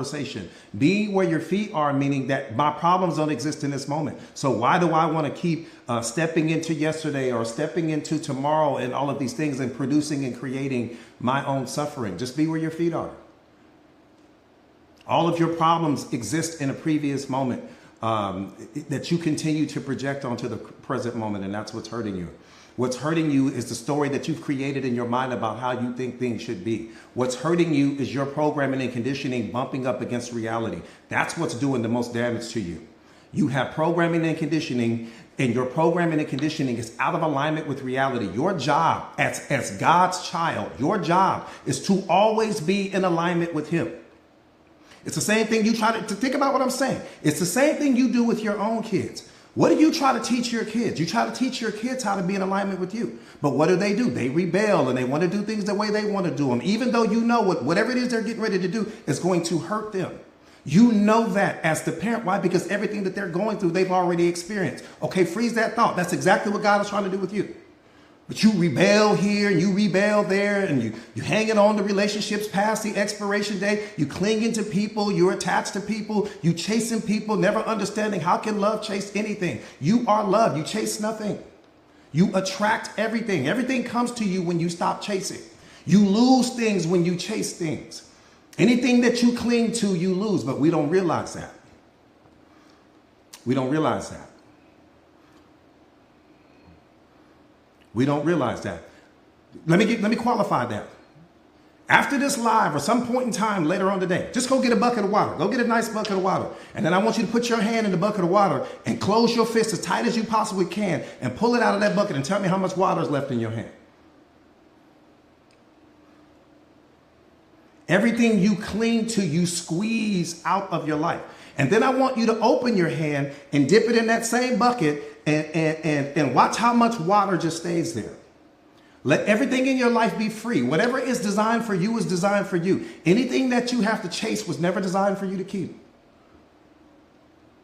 conversation. Be where your feet are, meaning that my problems don't exist in this moment. So why do I want to keep stepping into yesterday or stepping into tomorrow and all of these things and producing and creating my own suffering? Just be where your feet are. All of your problems exist in a previous moment that you continue to project onto the present moment, and that's what's hurting you. What's hurting you is the story that you've created in your mind about how you think things should be. What's hurting you is your programming and conditioning bumping up against reality. That's what's doing the most damage to you. You have programming and conditioning, and your programming and conditioning is out of alignment with reality. Your job as God's child, your job is to always be in alignment with Him. It's the same thing you try to think about what I'm saying. It's the same thing you do with your own kids. What do you try to teach your kids? You try to teach your kids how to be in alignment with you. But what do? They rebel and they want to do things the way they want to do them, even though you know whatever it is they're getting ready to do is going to hurt them. You know that as the parent. Why? Because everything that they're going through, they've already experienced. Okay, freeze that thought. That's exactly what God is trying to do with you. But you rebel here and you rebel there, and you hanging on to relationships past the expiration date. You clinging to people. You're attached to people. You chasing people, never understanding how can love chase anything. You are love. You chase nothing. You attract everything. Everything comes to you when you stop chasing. You lose things when you chase things. Anything that you cling to, you lose. But we don't realize that. We don't realize that. We don't realize that. Let me qualify that. After this live or some point in time later on today, just go get a bucket of water. Go get a nice bucket of water. And then I want you to put your hand in the bucket of water and close your fist as tight as you possibly can and pull it out of that bucket and tell me how much water is left in your hand. Everything you cling to, you squeeze out of your life. And then I want you to open your hand and dip it in that same bucket and watch how much water just stays there. Let everything in your life be free. Whatever is designed for you is designed for you. Anything that you have to chase was never designed for you to keep.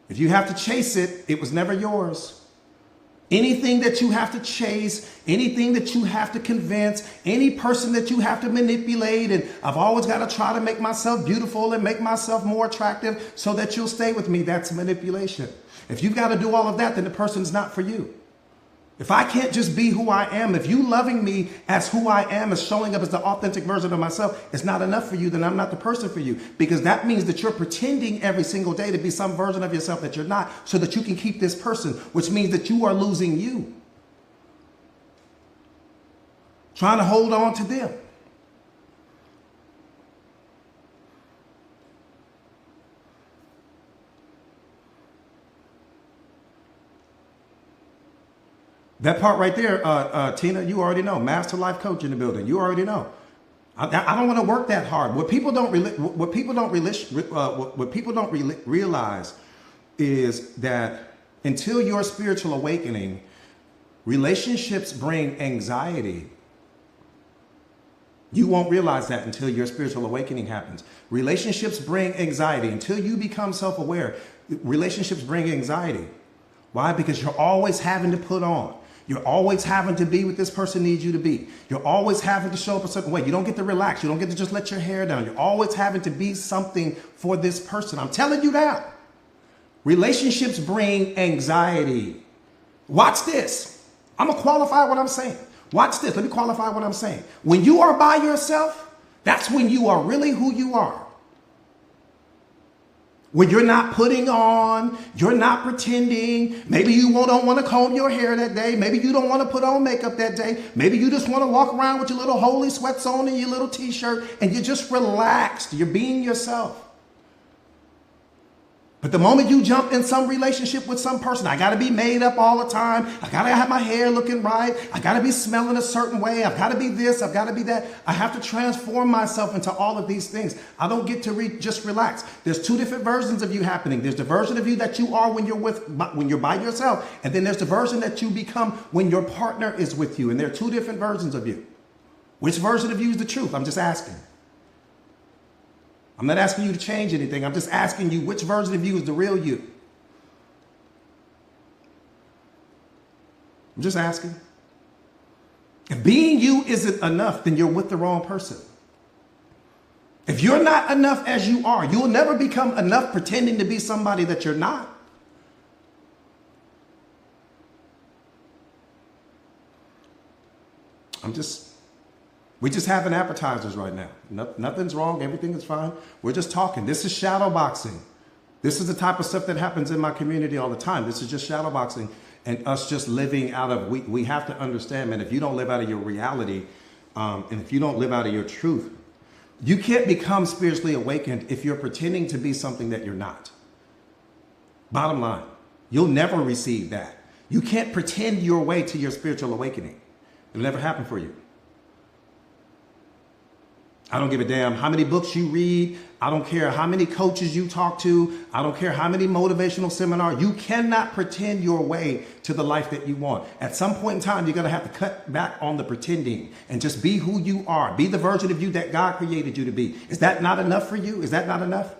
If you have to chase it, it was never yours. Anything that you have to chase, anything that you have to convince, any person that you have to manipulate, and I've always got to try to make myself beautiful and make myself more attractive so that you'll stay with me, that's manipulation. If you've got to do all of that, then the person's not for you. If I can't just be who I am, if you loving me as who I am, as showing up as the authentic version of myself, it's not enough for you, then I'm not the person for you. Because that means that you're pretending every single day to be some version of yourself that you're not, so that you can keep this person, which means that you are losing you. Trying to hold on to them. That part right there, Tina, you already know. Master Life Coach in the building. You already know. I don't want to work that hard. What people don't realize is that until your spiritual awakening, relationships bring anxiety. You won't realize that until your spiritual awakening happens. Relationships bring anxiety. Until you become self-aware, relationships bring anxiety. Why? Because you're always having to put on. You're always having to be what this person needs you to be. You're always having to show up a certain way. You don't get to relax. You don't get to just let your hair down. You're always having to be something for this person. I'm telling you that. Relationships bring anxiety. Watch this. I'm going to qualify what I'm saying. Watch this. Let me qualify what I'm saying. When you are by yourself, that's when you are really who you are. When you're not putting on, you're not pretending. Maybe you don't want to comb your hair that day. Maybe you don't want to put on makeup that day. Maybe you just want to walk around with your little holy sweats on and your little t-shirt and you're just relaxed. You're being yourself. But the moment you jump in some relationship with some person, I got to be made up all the time. I got to have my hair looking right. I got to be smelling a certain way. I've got to be this. I've got to be that. I have to transform myself into all of these things. I don't get to just relax. There's two different versions of you happening. There's the version of you that you are when you're by yourself. And then there's the version that you become when your partner is with you. And there are two different versions of you. Which version of you is the truth? I'm just asking. I'm not asking you to change anything. I'm just asking you which version of you is the real you. I'm just asking. If being you isn't enough, then you're with the wrong person. If you're not enough as you are, you'll never become enough pretending to be somebody that you're not. We just having appetizers right now. Nothing's wrong. Everything is fine. We're just talking. This is shadow boxing. This is the type of stuff that happens in my community all the time. This is just shadow boxing and us just living out of, we have to understand, man, if you don't live out of your reality, and if you don't live out of your truth, you can't become spiritually awakened if you're pretending to be something that you're not. Bottom line, you'll never receive that. You can't pretend your way to your spiritual awakening. It'll never happen for you. I don't give a damn how many books you read. I don't care how many coaches you talk to. I don't care how many motivational seminars. You cannot pretend your way to the life that you want. At some point in time, you're going to have to cut back on the pretending and just be who you are. Be the version of you that God created you to be. Is that not enough for you? Is that not enough?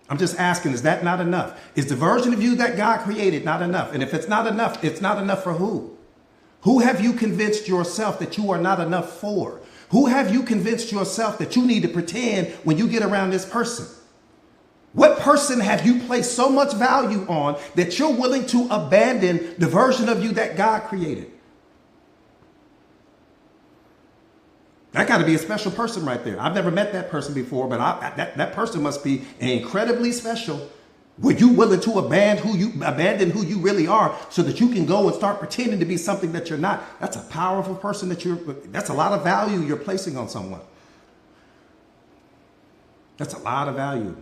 I'm just asking, is that not enough? Is the version of you that God created not enough? And if it's not enough for who? Who have you convinced yourself that you are not enough for? Who have you convinced yourself that you need to pretend when you get around this person? What person have you placed so much value on that you're willing to abandon the version of you that God created? That got to be a special person right there. I've never met that person before, but that person must be incredibly special. Were you willing to abandon who you really are so that you can go and start pretending to be something that you're not? That's a powerful person that's a lot of value you're placing on someone. That's a lot of value.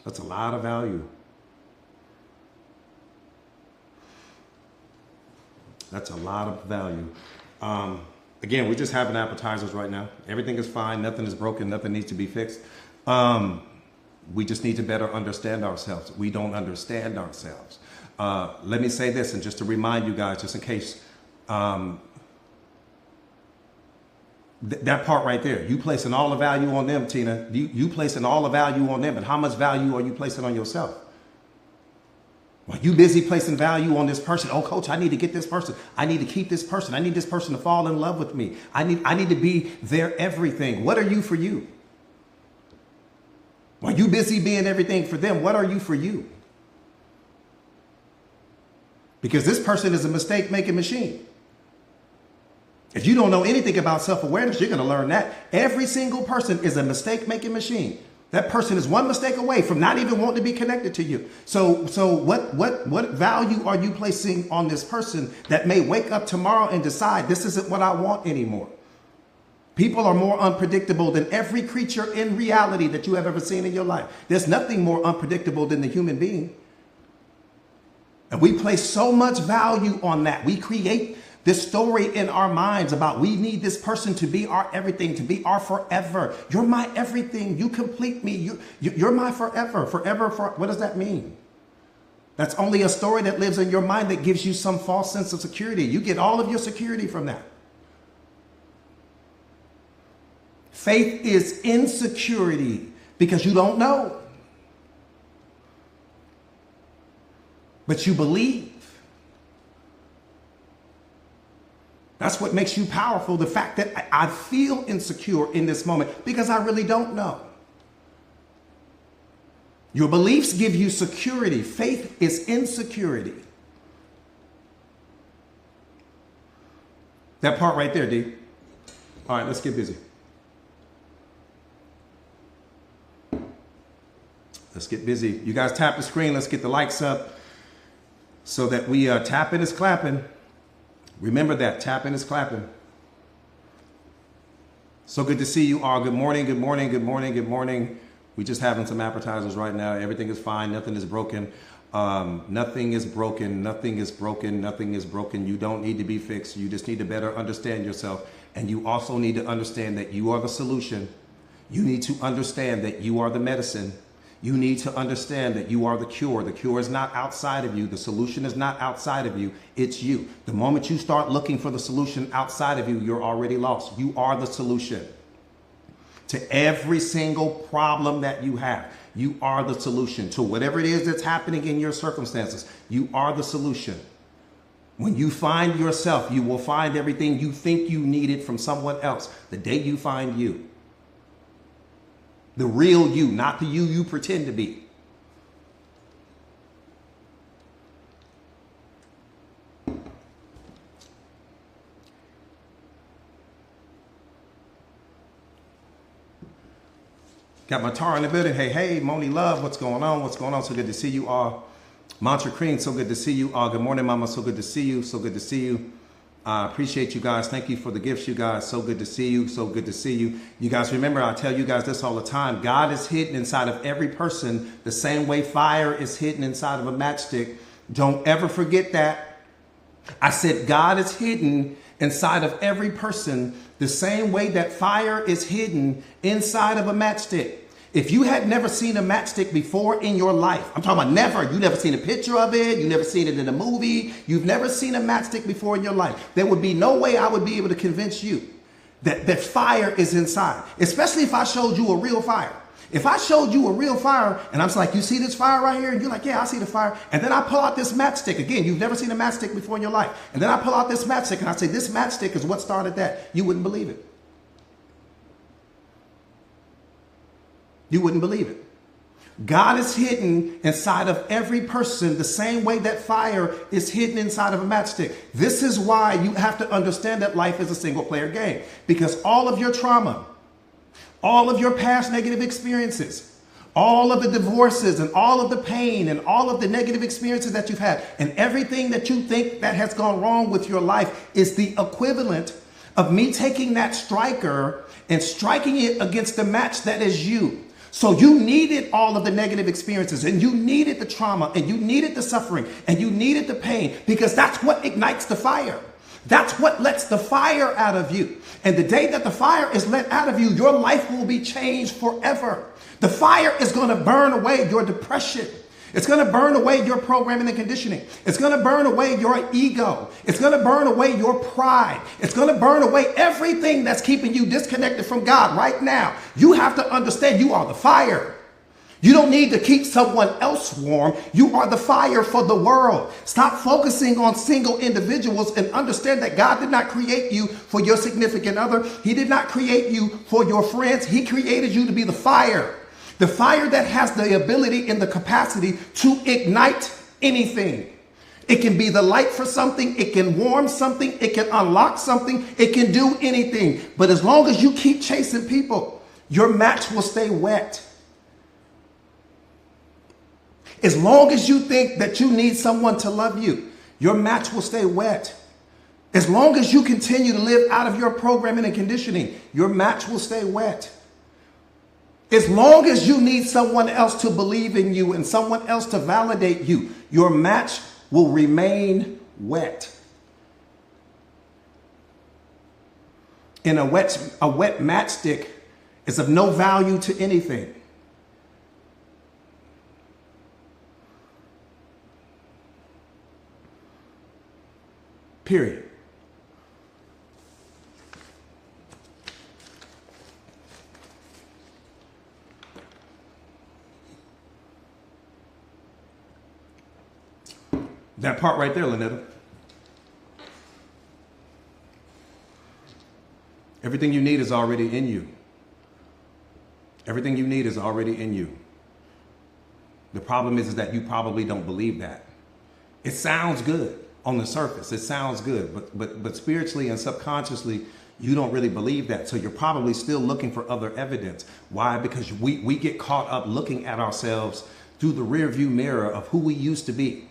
That's a lot of value. That's a lot of value. Again, we're just having appetizers right now. Everything is fine. Nothing is broken. Nothing needs to be fixed. We just need to better understand ourselves. We don't understand ourselves. Let me say this, and just to remind you guys, just in case, that part right there, you placing all the value on them, Tina. You placing all the value on them, and how much value are you placing on yourself? Well, you busy placing value on this person. Oh, coach, I need to get this person. I need to keep this person. I need this person to fall in love with me. I need to be their everything. What are you for you? While you busy being everything for them, what are you for you? Because this person is a mistake-making machine. If you don't know anything about self-awareness, you're going to learn that. Every single person is a mistake-making machine. That person is one mistake away from not even wanting to be connected to you. So what value are you placing on this person that may wake up tomorrow and decide this isn't what I want anymore? People are more unpredictable than every creature in reality that you have ever seen in your life. There's nothing more unpredictable than the human being. And we place so much value on that. We create this story in our minds about we need this person to be our everything, to be our forever. You're my everything. You complete me. You're my forever. Forever. What does that mean? That's only a story that lives in your mind that gives you some false sense of security. You get all of your security from that. Faith is insecurity because you don't know. But you believe. That's what makes you powerful. The fact that I feel insecure in this moment because I really don't know. Your beliefs give you security. Faith is insecurity. That part right there, D. All right, let's get busy. Let's get busy. You guys tap the screen. Let's get the likes up so that we tapping is clapping. Remember that. Tapping is clapping. So good to see you all. Good morning. Good morning. Good morning. Good morning. We just having some appetizers right now. Everything is fine. Nothing is broken. Nothing is broken. Nothing is broken. Nothing is broken. You don't need to be fixed. You just need to better understand yourself. And you also need to understand that you are the solution. You need to understand that you are the medicine. You need to understand that you are the cure. The cure is not outside of you. The solution is not outside of you. It's you. The moment you start looking for the solution outside of you, you're already lost. You are the solution to every single problem that you have. You are the solution to whatever it is that's happening in your circumstances. You are the solution. When you find yourself, you will find everything you think you needed from someone else the day you find you. The real you, not the you pretend to be. Got my Tara in the building. Hey, Moni Love, what's going on? What's going on? So good to see you all. Mantra Cream, so good to see you all. Good morning, Mama. So good to see you. So good to see you. I appreciate you guys. Thank you for the gifts, you guys. So good to see you. So good to see you. You guys remember, I tell you guys this all the time. God is hidden inside of every person the same way fire is hidden inside of a matchstick. Don't ever forget that. I said God is hidden inside of every person the same way that fire is hidden inside of a matchstick. If you had never seen a matchstick before in your life, I'm talking about never, you never seen a picture of it, you never seen it in a movie, you've never seen a matchstick before in your life, there would be no way I would be able to convince you that fire is inside, especially if I showed you a real fire. If I showed you a real fire and I'm just like, you see this fire right here? And you're like, yeah, I see the fire. And then I pull out this matchstick. Again, you've never seen a matchstick before in your life. And then I pull out this matchstick and I say, this matchstick is what started that. You wouldn't believe it. You wouldn't believe it. God is hidden inside of every person the same way that fire is hidden inside of a matchstick. This is why you have to understand that life is a single player game, because all of your trauma, all of your past negative experiences, all of the divorces and all of the pain and all of the negative experiences that you've had and everything that you think that has gone wrong with your life is the equivalent of me taking that striker and striking it against the match that is you. So you needed all of the negative experiences and you needed the trauma and you needed the suffering and you needed the pain, because that's what ignites the fire. That's what lets the fire out of you. And the day that the fire is let out of you, your life will be changed forever. The fire is going to burn away your depression. It's going to burn away your programming and conditioning. It's going to burn away your ego. It's going to burn away your pride. It's going to burn away everything that's keeping you disconnected from God right now. You have to understand you are the fire. You don't need to keep someone else warm. You are the fire for the world. Stop focusing on single individuals and understand that God did not create you for your significant other. He did not create you for your friends. He created you to be the fire. The fire that has the ability and the capacity to ignite anything. It can be the light for something. It can warm something. It can unlock something. It can do anything. But as long as you keep chasing people, your match will stay wet. As long as you think that you need someone to love you, your match will stay wet. As long as you continue to live out of your programming and conditioning, your match will stay wet. As long as you need someone else to believe in you and someone else to validate you, your match will remain wet. And a wet matchstick is of no value to anything. Period. That part right there, Lynetta. Everything you need is already in you. Everything you need is already in you. The problem is that you probably don't believe that. It sounds good on the surface. It sounds good, but spiritually and subconsciously, you don't really believe that. So you're probably still looking for other evidence. Why? Because we get caught up looking at ourselves through the rear view mirror of who we used to be.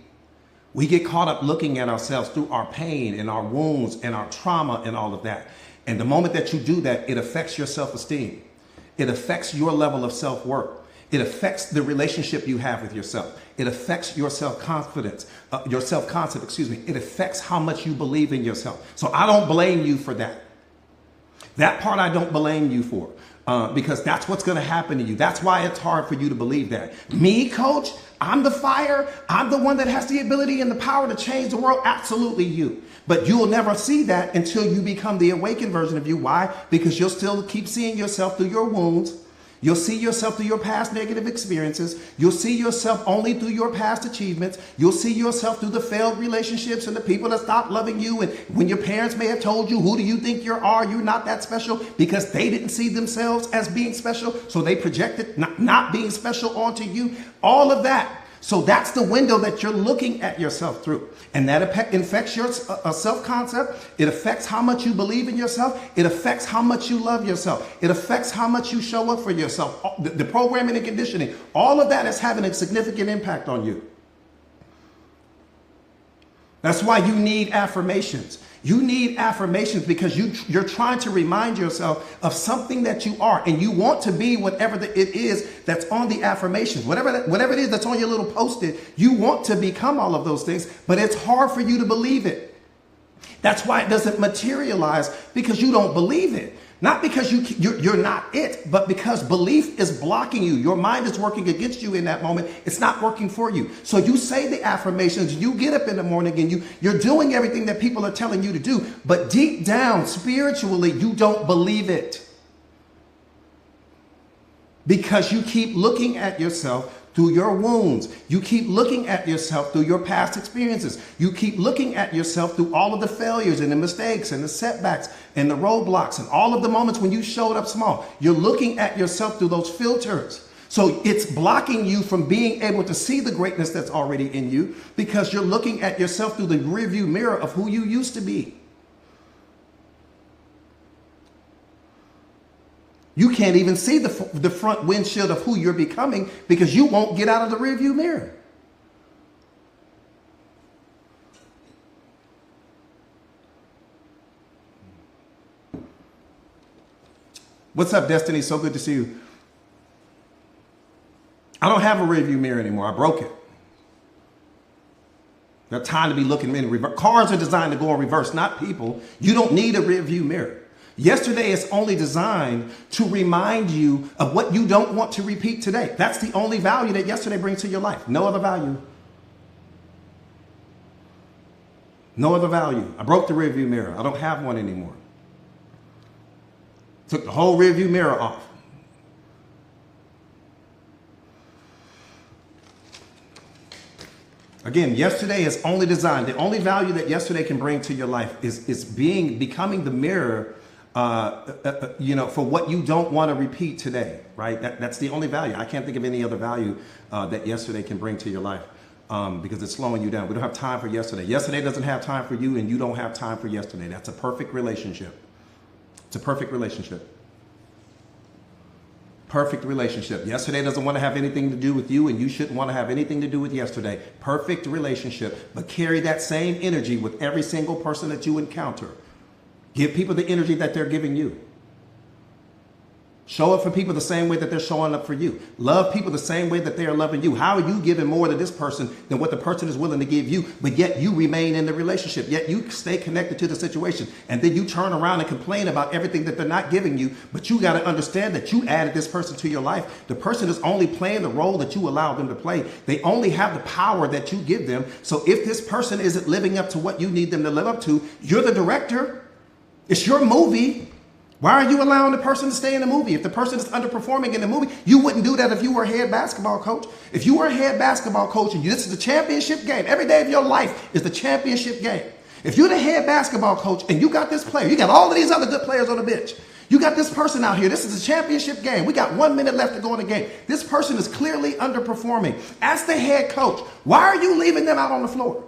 We get caught up looking at ourselves through our pain and our wounds and our trauma and all of that. And the moment that you do that, it affects your self-esteem. It affects your level of self-worth. It affects the relationship you have with yourself. It affects your self-confidence, your self-concept, It affects how much you believe in yourself. So I don't blame you for that. That part I don't blame you for, because that's what's going to happen to you. That's why it's hard for you to believe that. Me, coach, I'm the fire. I'm the one that has the ability and the power to change the world. Absolutely you. But you'll never see that until you become the awakened version of you. Why? Because you'll still keep seeing yourself through your wounds. You'll see yourself through your past negative experiences. You'll see yourself only through your past achievements. You'll see yourself through the failed relationships and the people that stopped loving you. And when your parents may have told you, who do you think you are? You're not that special, because they didn't see themselves as being special. So they projected not being special onto you. All of that. So that's the window that you're looking at yourself through. And that infects your self-concept. It affects how much you believe in yourself. It affects how much you love yourself. It affects how much you show up for yourself. The programming and conditioning, all of that is having a significant impact on you. That's why you need affirmations. You need affirmations because you're trying to remind yourself of something that you are, and you want to be whatever it is that's on the affirmations. Whatever it is that's on your little Post-it, you want to become all of those things, but it's hard for you to believe it. That's why it doesn't materialize, because you don't believe it. Not because you're not it, but because belief is blocking you. Your mind is working against you in that moment. It's not working for you. So you say the affirmations, you get up in the morning and you're doing everything that people are telling you to do. But deep down, spiritually, you don't believe it. Because you keep looking at yourself through your wounds. You keep looking at yourself through your past experiences. You keep looking at yourself through all of the failures and the mistakes and the setbacks and the roadblocks and all of the moments when you showed up small. You're looking at yourself through those filters. So it's blocking you from being able to see the greatness that's already in you, because you're looking at yourself through the rearview mirror of who you used to be. You can't even see the front windshield of who you're becoming, because you won't get out of the rearview mirror. What's up, Destiny? So good to see you. I don't have a rearview mirror anymore. I broke it. Got time to be looking in reverse. Cars are designed to go in reverse, not people. You don't need a rearview mirror. Yesterday is only designed to remind you of what you don't want to repeat today. That's the only value that yesterday brings to your life. No other value. No other value. I broke the rearview mirror. I don't have one anymore. Took the whole rearview mirror off. Again, yesterday is only designed. The only value that yesterday can bring to your life is becoming the mirror for what you don't want to repeat today, right? That's the only value. I can't think of any other value that yesterday can bring to your life, because it's slowing you down. We don't have time for yesterday. Yesterday doesn't have time for you, and you don't have time for yesterday. That's a perfect relationship. It's a perfect relationship. Perfect relationship. Yesterday doesn't want to have anything to do with you, and you shouldn't want to have anything to do with yesterday. Perfect relationship. But carry that same energy with every single person that you encounter. Give people the energy that they're giving you. Show up for people the same way that they're showing up for you. Love people the same way that they are loving you. How are you giving more to this person than what the person is willing to give you, but yet you remain in the relationship, yet you stay connected to the situation, and then you turn around and complain about everything that they're not giving you, but you got to understand that you added this person to your life. The person is only playing the role that you allow them to play. They only have the power that you give them. So if this person isn't living up to what you need them to live up to, you're the director. It's your movie. Why are you allowing the person to stay in the movie? If the person is underperforming in the movie, you wouldn't do that if you were a head basketball coach. If you were a head basketball coach and this is a championship game, every day of your life is the championship game. If you're the head basketball coach and you got this player, you got all of these other good players on the bench. You got this person out here. This is a championship game. We got 1 minute left to go in the game. This person is clearly underperforming. As the head coach, why are you leaving them out on the floor?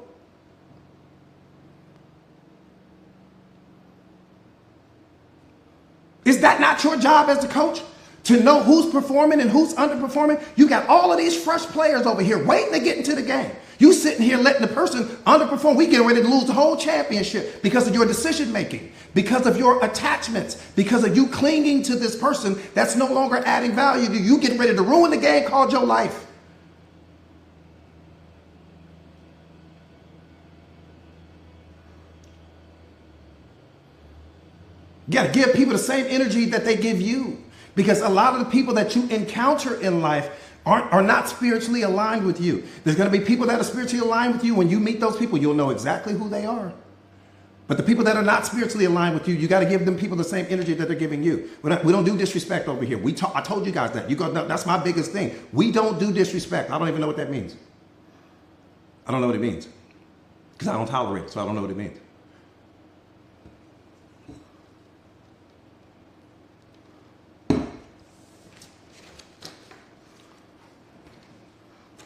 Is that not your job as the coach? To know who's performing and who's underperforming? You got all of these fresh players over here waiting to get into the game. You sitting here letting the person underperform. We getting ready to lose the whole championship because of your decision making, because of your attachments, because of you clinging to this person that's no longer adding value to you. You getting ready to ruin the game called your life. You got to give people the same energy that they give you, because a lot of the people that you encounter in life are not spiritually aligned with you. There's going to be people that are spiritually aligned with you. When you meet those people, you'll know exactly who they are. But the people that are not spiritually aligned with you, you got to give them people the same energy that they're giving you. We don't do disrespect over here. I told you guys that. No, that's my biggest thing. We don't do disrespect. I don't even know what that means. I don't know what it means because I don't tolerate it, so I don't know what it means.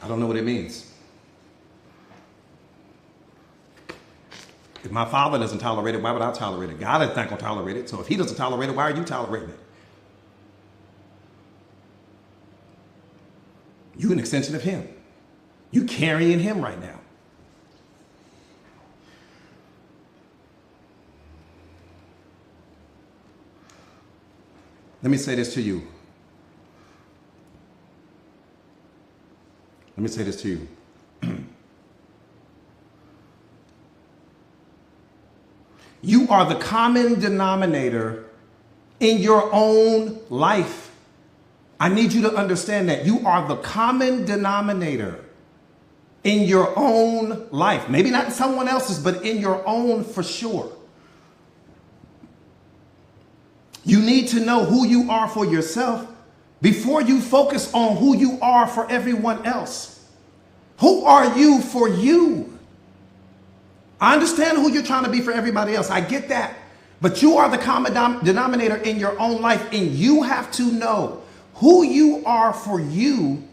I don't know what it means. If my Father doesn't tolerate it, why would I tolerate it? God is not going to tolerate it. So if he doesn't tolerate it, why are you tolerating it? You're an extension of him. You carrying him right now. Let me say this to you. Let me say this to you. You are the common denominator in your own life. I need you to understand that. You are the common denominator in your own life. Maybe not in someone else's, but in your own for sure. You need to know who you are for yourself before you focus on who you are for everyone else. Who are you for you? I understand who you're trying to be for everybody else. I get that. But you are the common denominator in your own life, and you have to know who you are for you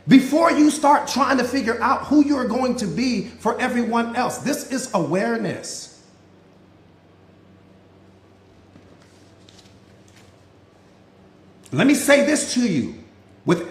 before you start trying to figure out who you're going to be for everyone else. This is awareness. Let me say this to you.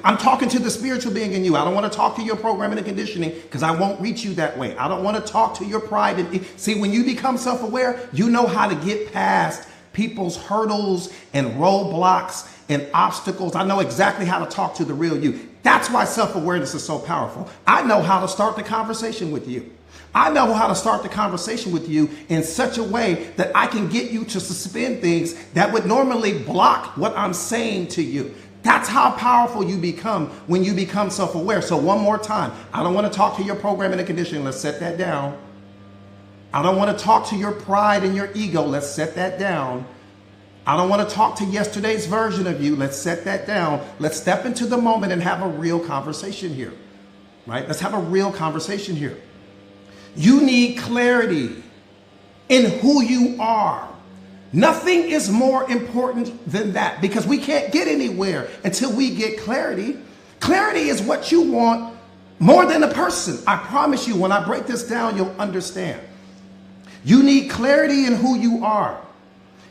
I'm talking to the spiritual being in you. I don't want to talk to your programming and conditioning because I won't reach you that way. I don't want to talk to your pride. See, when you become self-aware, you know how to get past people's hurdles and roadblocks and obstacles. I know exactly how to talk to the real you. That's why self-awareness is so powerful. I know how to start the conversation with you. I know how to start the conversation with you in such a way that I can get you to suspend things that would normally block what I'm saying to you. That's how powerful you become when you become self-aware. So one more time, I don't want to talk to your programming and conditioning. Let's set that down. I don't want to talk to your pride and your ego. Let's set that down. I don't want to talk to yesterday's version of you. Let's set that down. Let's step into the moment and have a real conversation here, right? Let's have a real conversation here. You need clarity in who you are. Nothing is more important than that because we can't get anywhere until we get clarity. Clarity is what you want more than a person. I promise you, when I break this down, you'll understand. You need clarity in who you are.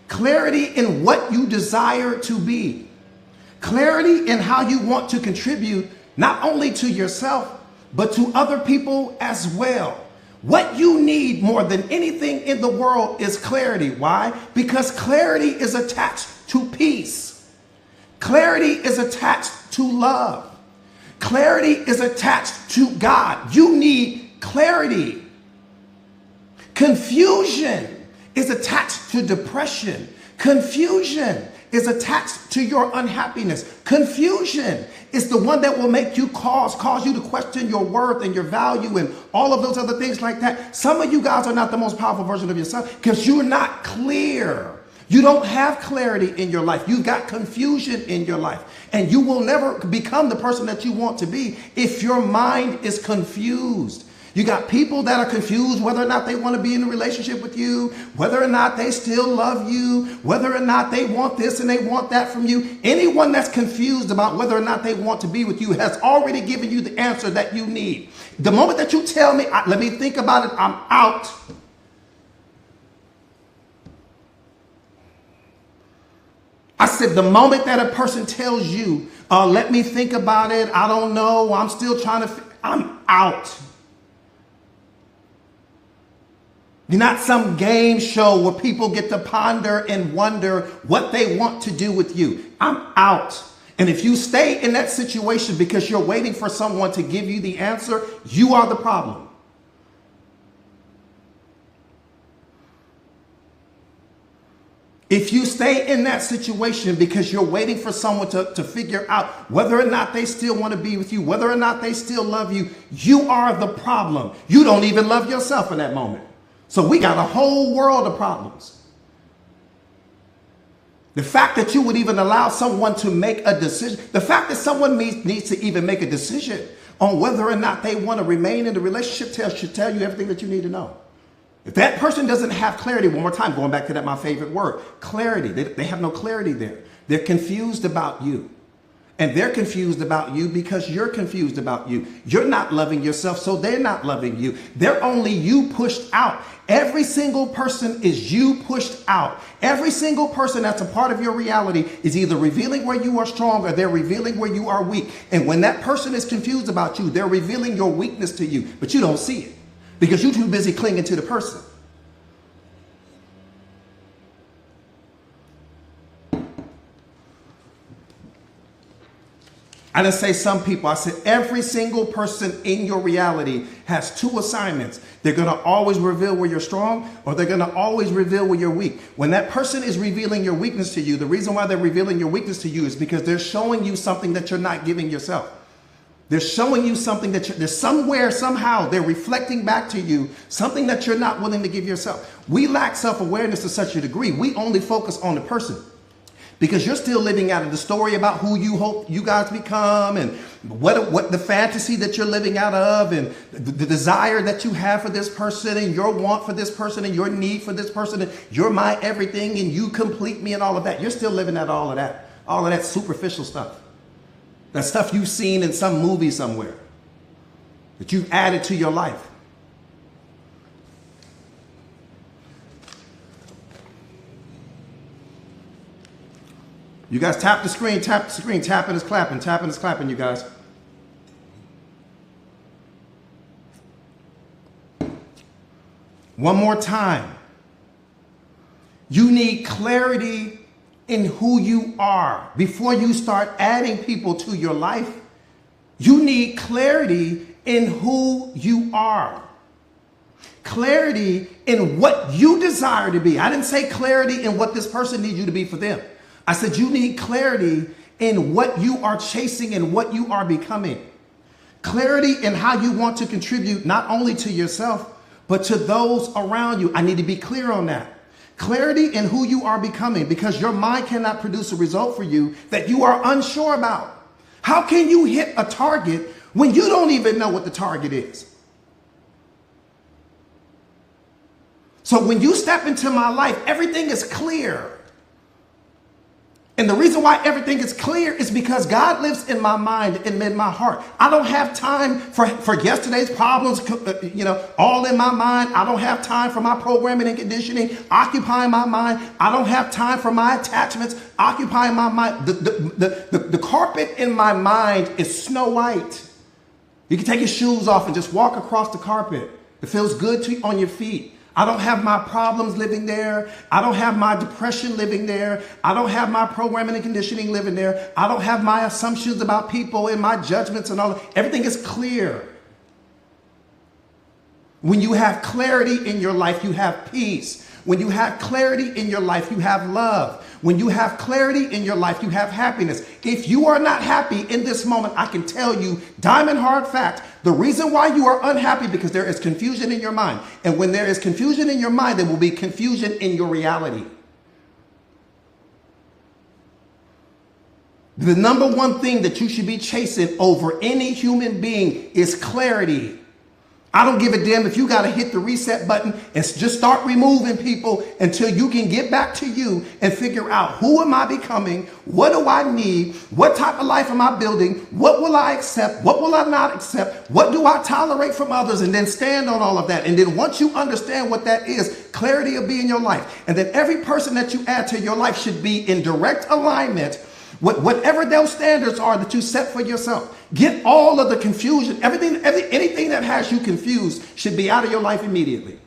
Clarity in what you desire to be. Clarity in how you want to contribute not only to yourself, but to other people as well. What you need more than anything in the world is clarity. Why? Because clarity is attached to peace. Clarity is attached to love. Clarity is attached to God. You need clarity. Confusion is attached to depression. Confusion is attached to your unhappiness. Confusion is the one that will make you cause you to question your worth and your value and all of those other things like that. Some of you guys are not the most powerful version of yourself because you're not clear. You don't have clarity in your life. You've got confusion in your life. And you will never become the person that you want to be if your mind is confused. You got people that are confused whether or not they want to be in a relationship with you, whether or not they still love you, whether or not they want this and they want that from you. Anyone that's confused about whether or not they want to be with you has already given you the answer that you need. The moment that you tell me, let me think about it, I'm out. I said, the moment that a person tells you, let me think about it, I don't know, I'm still trying to, I'm out. You're not some game show where people get to ponder and wonder what they want to do with you. I'm out. And if you stay in that situation because you're waiting for someone to give you the answer, you are the problem. If you stay in that situation because you're waiting for someone to figure out whether or not they still want to be with you, whether or not they still love you, you are the problem. You don't even love yourself in that moment. So we got a whole world of problems. The fact that you would even allow someone to make a decision, the fact that someone needs to even make a decision on whether or not they want to remain in the relationship should tell you everything that you need to know. If that person doesn't have clarity, one more time, going back to that, my favorite word, clarity. They have no clarity there. They're confused about you. And they're confused about you because you're confused about you. You're not loving yourself, so they're not loving you. They're only you pushed out. Every single person is you pushed out. Every single person that's a part of your reality is either revealing where you are strong or they're revealing where you are weak. And when that person is confused about you, they're revealing your weakness to you, but you don't see it because you're too busy clinging to the person. I didn't say some people. I said every single person in your reality has two assignments. They're going to always reveal where you're strong or they're going to always reveal where you're weak. When that person is revealing your weakness to you, the reason why they're revealing your weakness to you is because they're showing you something that you're not giving yourself. They're showing you something that there's somewhere, somehow, they're reflecting back to you something that you're not willing to give yourself. We lack self-awareness to such a degree. We only focus on the person. Because you're still living out of the story about who you hope you guys become and what the fantasy that you're living out of and the desire that you have for this person and your want for this person and your need for this person and you're my everything and you complete me and all of that. You're still living out all of that superficial stuff. That stuff you've seen in some movie somewhere that you've added to your life. You guys tap the screen, tapping is clapping, you guys. One more time. You need clarity in who you are. Before you start adding people to your life, you need clarity in who you are. Clarity in what you desire to be. I didn't say clarity in what this person needs you to be for them. I said you need clarity in what you are chasing and what you are becoming. Clarity in how you want to contribute not only to yourself, but to those around you. I need to be clear on that. Clarity in who you are becoming, because your mind cannot produce a result for you that you are unsure about. How can you hit a target when you don't even know what the target is? So when you step into my life, everything is clear. And the reason why everything is clear is because God lives in my mind and in my heart. I don't have time for yesterday's problems, all in my mind. I don't have time for my programming and conditioning occupying my mind. I don't have time for my attachments occupying my mind. The carpet in my mind is snow white. You can take your shoes off and just walk across the carpet. It feels good on your feet. I don't have my problems living there. I don't have my depression living there. I don't have my programming and conditioning living there. I don't have my assumptions about people and my judgments and all. Everything is clear. When you have clarity in your life, you have peace. When you have clarity in your life, you have love. When you have clarity in your life, you have happiness. If you are not happy in this moment, I can tell you, diamond hard fact, the reason why you are unhappy because there is confusion in your mind. And when there is confusion in your mind, there will be confusion in your reality. The number one thing that you should be chasing over any human being is clarity. I don't give a damn if you got to hit the reset button and just start removing people until you can get back to you and figure out who am I becoming? What do I need? What type of life am I building? What will I accept? What will I not accept? What do I tolerate from others? And then stand on all of that. And then once you understand what that is, clarity will be in your life. And then every person that you add to your life should be in direct alignment with whatever those standards are that you set for yourself. Get all of the confusion, anything that has you confused should be out of your life immediately.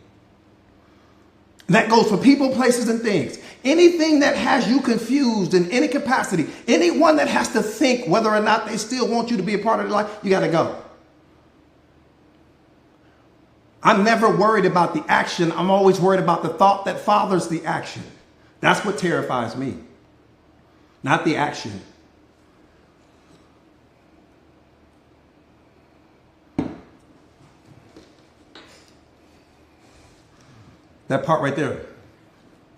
That goes for people, places, and things. Anything that has you confused in any capacity, anyone that has to think whether or not they still want you to be a part of their life, you got to go. I'm never worried about the action. I'm always worried about the thought that fathers the action. That's what terrifies me, not the action. That part right there.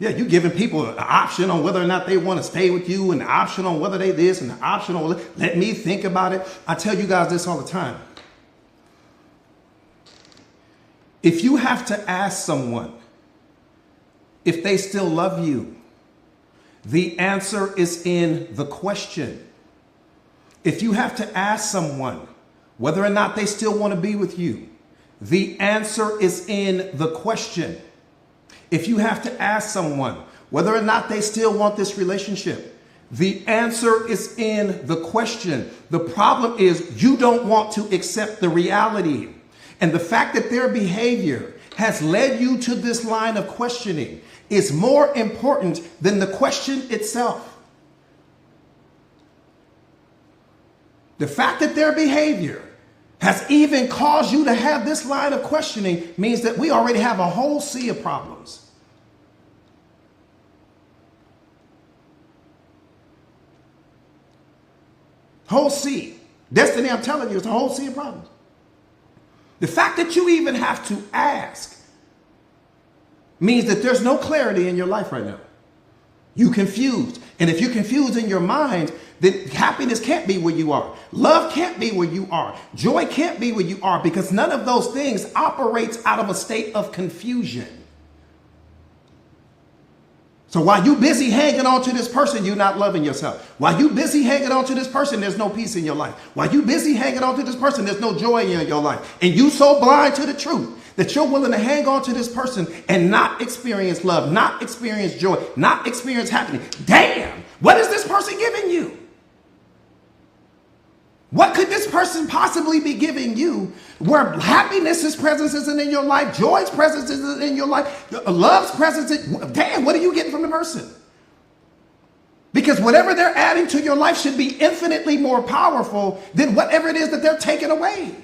Yeah, you giving people an option on whether or not they want to stay with you, and an option on whether they this, and an option on let me think about it. I tell you guys this all the time. If you have to ask someone if they still love you, the answer is in the question. If you have to ask someone whether or not they still want to be with you, the answer is in the question. If you have to ask someone whether or not they still want this relationship, the answer is in the question. The problem is you don't want to accept the reality. And the fact that their behavior has led you to this line of questioning is more important than the question itself. The fact that their behavior has even caused you to have this line of questioning means that we already have a whole sea of problems. Whole sea. Destiny, I'm telling you, it's a whole sea of problems. The fact that you even have to ask means that there's no clarity in your life right now. You're confused. And if you're confused in your mind, then happiness can't be where you are. Love can't be where you are. Joy can't be where you are, because none of those things operates out of a state of confusion. So while you busy hanging on to this person, you're not loving yourself. While you busy hanging on to this person, there's no peace in your life. While you busy hanging on to this person, there's no joy in your life. And you so blind to the truth that you're willing to hang on to this person and not experience love, not experience joy, not experience happiness. Damn, what is this person giving you? What could this person possibly be giving you where happiness's presence isn't in your life, joy's presence isn't in your life, love's presence? Damn, what are you getting from the person? Because whatever they're adding to your life should be infinitely more powerful than whatever it is that they're taking away.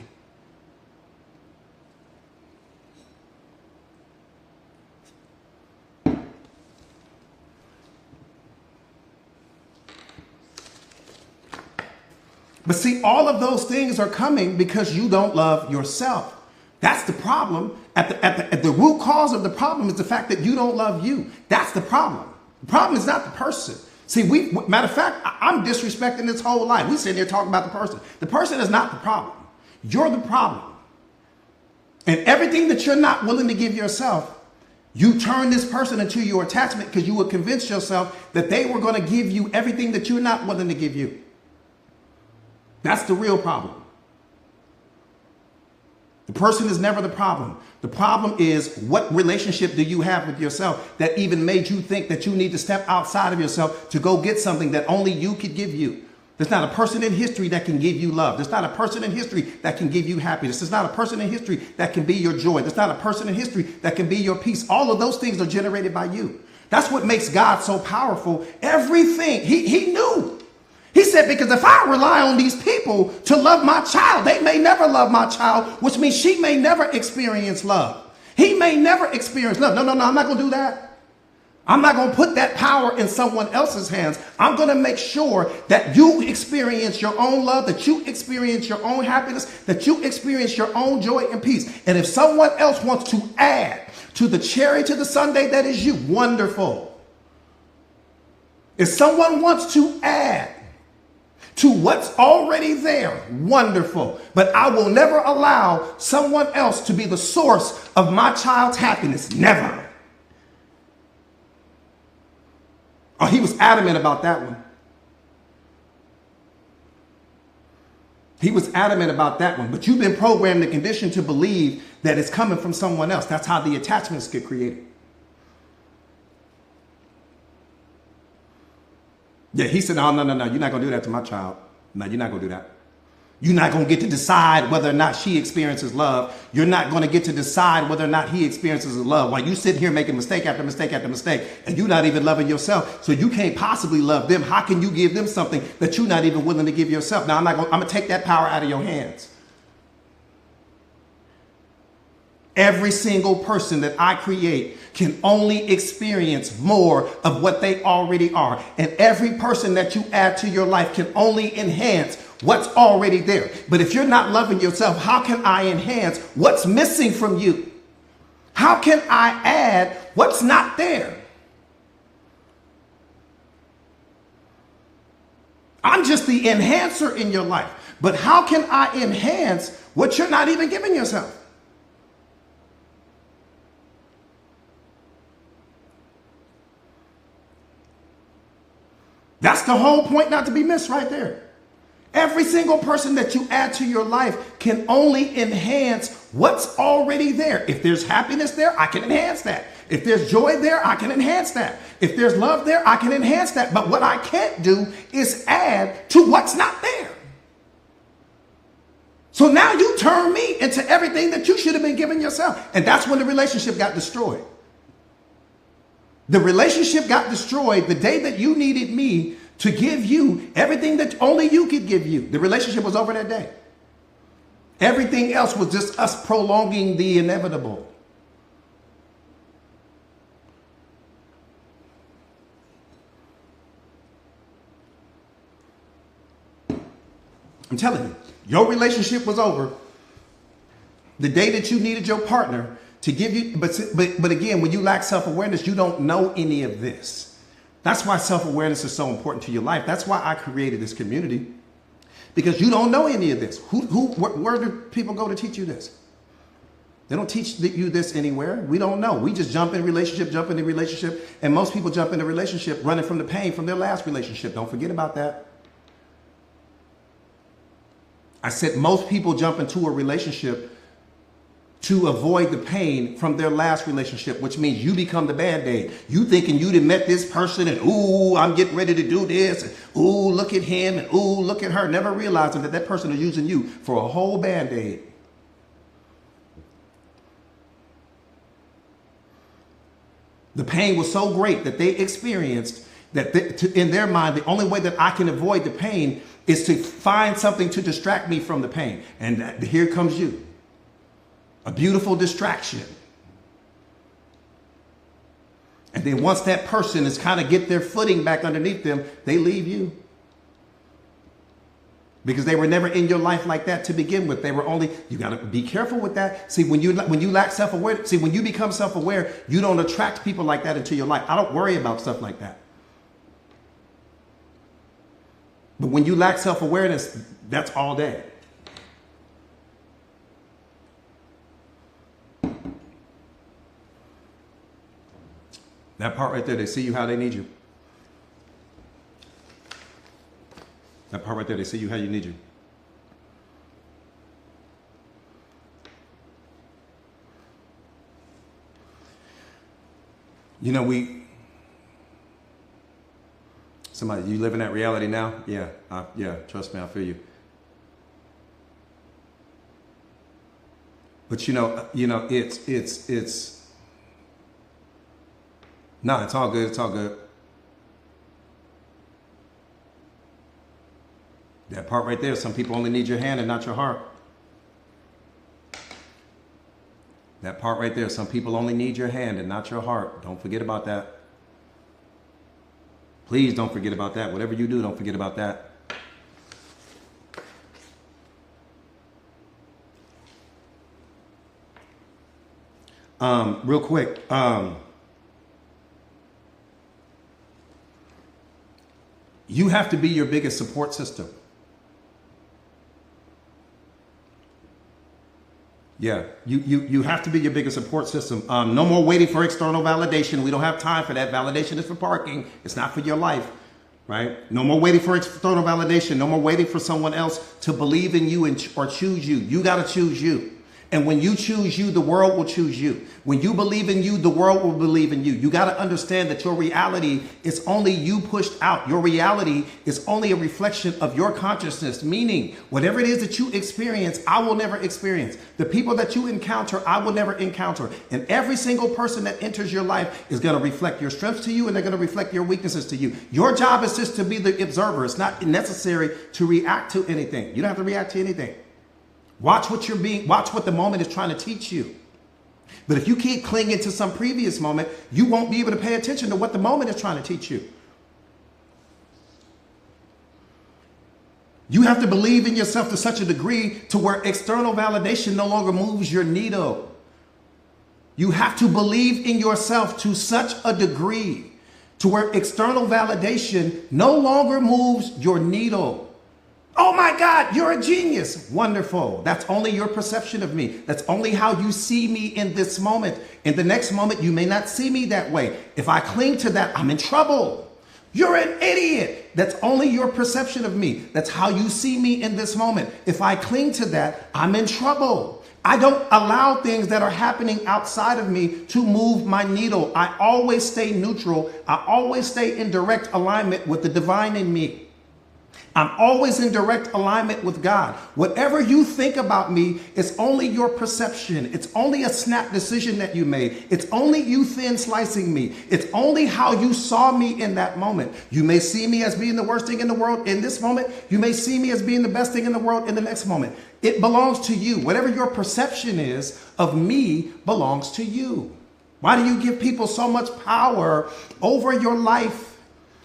But see, all of those things are coming because you don't love yourself. That's the problem. At the root cause of the problem is the fact that you don't love you. That's the problem. The problem is not the person. See, matter of fact, I'm disrespecting this whole life. We sitting here talking about the person. The person is not the problem. You're the problem. And everything that you're not willing to give yourself, you turn this person into your attachment because you would convince yourself that they were going to give you everything that you're not willing to give you. That's the real problem. The person is never the problem. The problem is, what relationship do you have with yourself that even made you think that you need to step outside of yourself to go get something that only you could give you? There's not a person in history that can give you love. There's not a person in history that can give you happiness. There's not a person in history that can be your joy. There's not a person in history that can be your peace. All of those things are generated by you. That's what makes God so powerful. Everything, he knew. He said, because if I rely on these people to love my child, they may never love my child, which means she may never experience love. He may never experience love. No, I'm not going to do that. I'm not going to put that power in someone else's hands. I'm going to make sure that you experience your own love, that you experience your own happiness, that you experience your own joy and peace. And if someone else wants to add to the cherry to the sundae that is you, wonderful. If someone wants to add to what's already there, wonderful. But I will never allow someone else to be the source of my child's happiness. Never. Oh, he was adamant about that one. He was adamant about that one. But you've been programmed and conditioned to believe that it's coming from someone else. That's how the attachments get created. Yeah, he said, no, you're not going to do that to my child. No, you're not going to do that. You're not going to get to decide whether or not she experiences love. You're not going to get to decide whether or not he experiences love while you sit here making mistake after mistake after mistake, and you're not even loving yourself. So you can't possibly love them. How can you give them something that you're not even willing to give yourself? Now, I'm going to take that power out of your hands. Every single person that I create can only experience more of what they already are. And every person that you add to your life can only enhance what's already there. But if you're not loving yourself, how can I enhance what's missing from you? How can I add what's not there. I'm just the enhancer in your life. But how can I enhance what you're not even giving yourself? That's the whole point not to be missed right there. Every single person that you add to your life can only enhance what's already there. If there's happiness there, I can enhance that. If there's joy there, I can enhance that. If there's love there, I can enhance that. But what I can't do is add to what's not there. So now you turn me into everything that you should have been giving yourself. And that's when the relationship got destroyed. The relationship got destroyed the day that you needed me to give you everything that only you could give you. The relationship was over that day. Everything else was just us prolonging the inevitable. I'm telling you, your relationship was over the day that you needed your partner to give you. But again, when you lack self-awareness, you don't know any of this. That's why self-awareness is so important to your life. That's why I created this community, because you don't know any of this. Where do people go to teach you this? They don't teach you this anywhere. We don't know. We just jump in relationship, and most people jump in a relationship running from the pain from their last relationship. Don't forget about that. I said most people jump into a relationship to avoid the pain from their last relationship, which means you become the Band-Aid. You thinking you done met this person and, ooh, I'm getting ready to do this. And, ooh, look at him and, ooh, look at her. Never realizing that that person is using you for a whole Band-Aid. The pain was so great that they experienced that in their mind, the only way that I can avoid the pain is to find something to distract me from the pain. And here comes you. A beautiful distraction. And then once that person is kind of get their footing back underneath them, they leave you. Because they were never in your life like that to begin with. They were only, you got to be careful with that. See, when you lack self-awareness, see, when you become self-aware, you don't attract people like that into your life. I don't worry about stuff like that. But when you lack self-awareness, that's all day. That part right there, they see you how they need you. That part right there, they see you how you need you. You know, somebody, you live in that reality now? Yeah, trust me, I feel you. But it's no, it's all good. It's all good. That part right there, some people only need your hand and not your heart. That part right there, some people only need your hand and not your heart. Don't forget about that. Please don't forget about that. Whatever you do, don't forget about that. Real quick. You have to be your biggest support system. Yeah, you have to be your biggest support system. No more waiting for external validation. We don't have time for that. Validation is for parking. It's not for your life, right? No more waiting for external validation. No more waiting for someone else to believe in you or choose you. You got to choose you. And when you choose you, the world will choose you. When you believe in you, the world will believe in you. You got to understand that your reality is only you pushed out. Your reality is only a reflection of your consciousness, meaning whatever it is that you experience, I will never experience. The people that you encounter, I will never encounter. And every single person that enters your life is going to reflect your strengths to you, and they're going to reflect your weaknesses to you. Your job is just to be the observer. It's not necessary to react to anything. You don't have to react to anything. Watch what the moment is trying to teach you. But if you keep clinging to some previous moment, you won't be able to pay attention to what the moment is trying to teach you. You have to believe in yourself to such a degree to where external validation no longer moves your needle. You have to believe in yourself to such a degree to where external validation no longer moves your needle. Oh my God, you're a genius. Wonderful. That's only your perception of me. That's only how you see me in this moment. In the next moment, you may not see me that way. If I cling to that, I'm in trouble. You're an idiot. That's only your perception of me. That's how you see me in this moment. If I cling to that, I'm in trouble. I don't allow things that are happening outside of me to move my needle. I always stay neutral. I always stay in direct alignment with the divine in me. I'm always in direct alignment with God. Whatever you think about me, it's only your perception. It's only a snap decision that you made. It's only you thin slicing me. It's only how you saw me in that moment. You may see me as being the worst thing in the world in this moment. You may see me as being the best thing in the world in the next moment. It belongs to you. Whatever your perception is of me belongs to you. Why do you give people so much power over your life?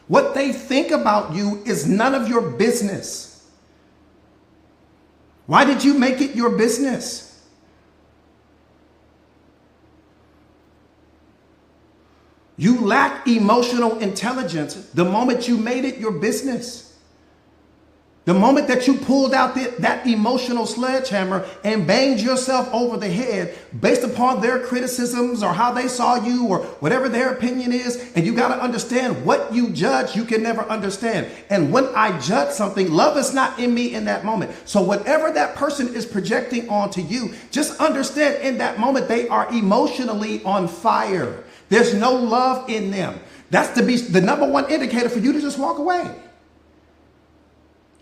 What they think about you is none of your business. Why did you make it your business? You lack emotional intelligence the moment you made it your business. The moment that you pulled out that emotional sledgehammer and banged yourself over the head based upon their criticisms or how they saw you or whatever their opinion is, and you got to understand what you judge, you can never understand. And when I judge something, love is not in me in that moment. So whatever that person is projecting onto you, just understand in that moment they are emotionally on fire. There's no love in them. That's the number one indicator for you to just walk away.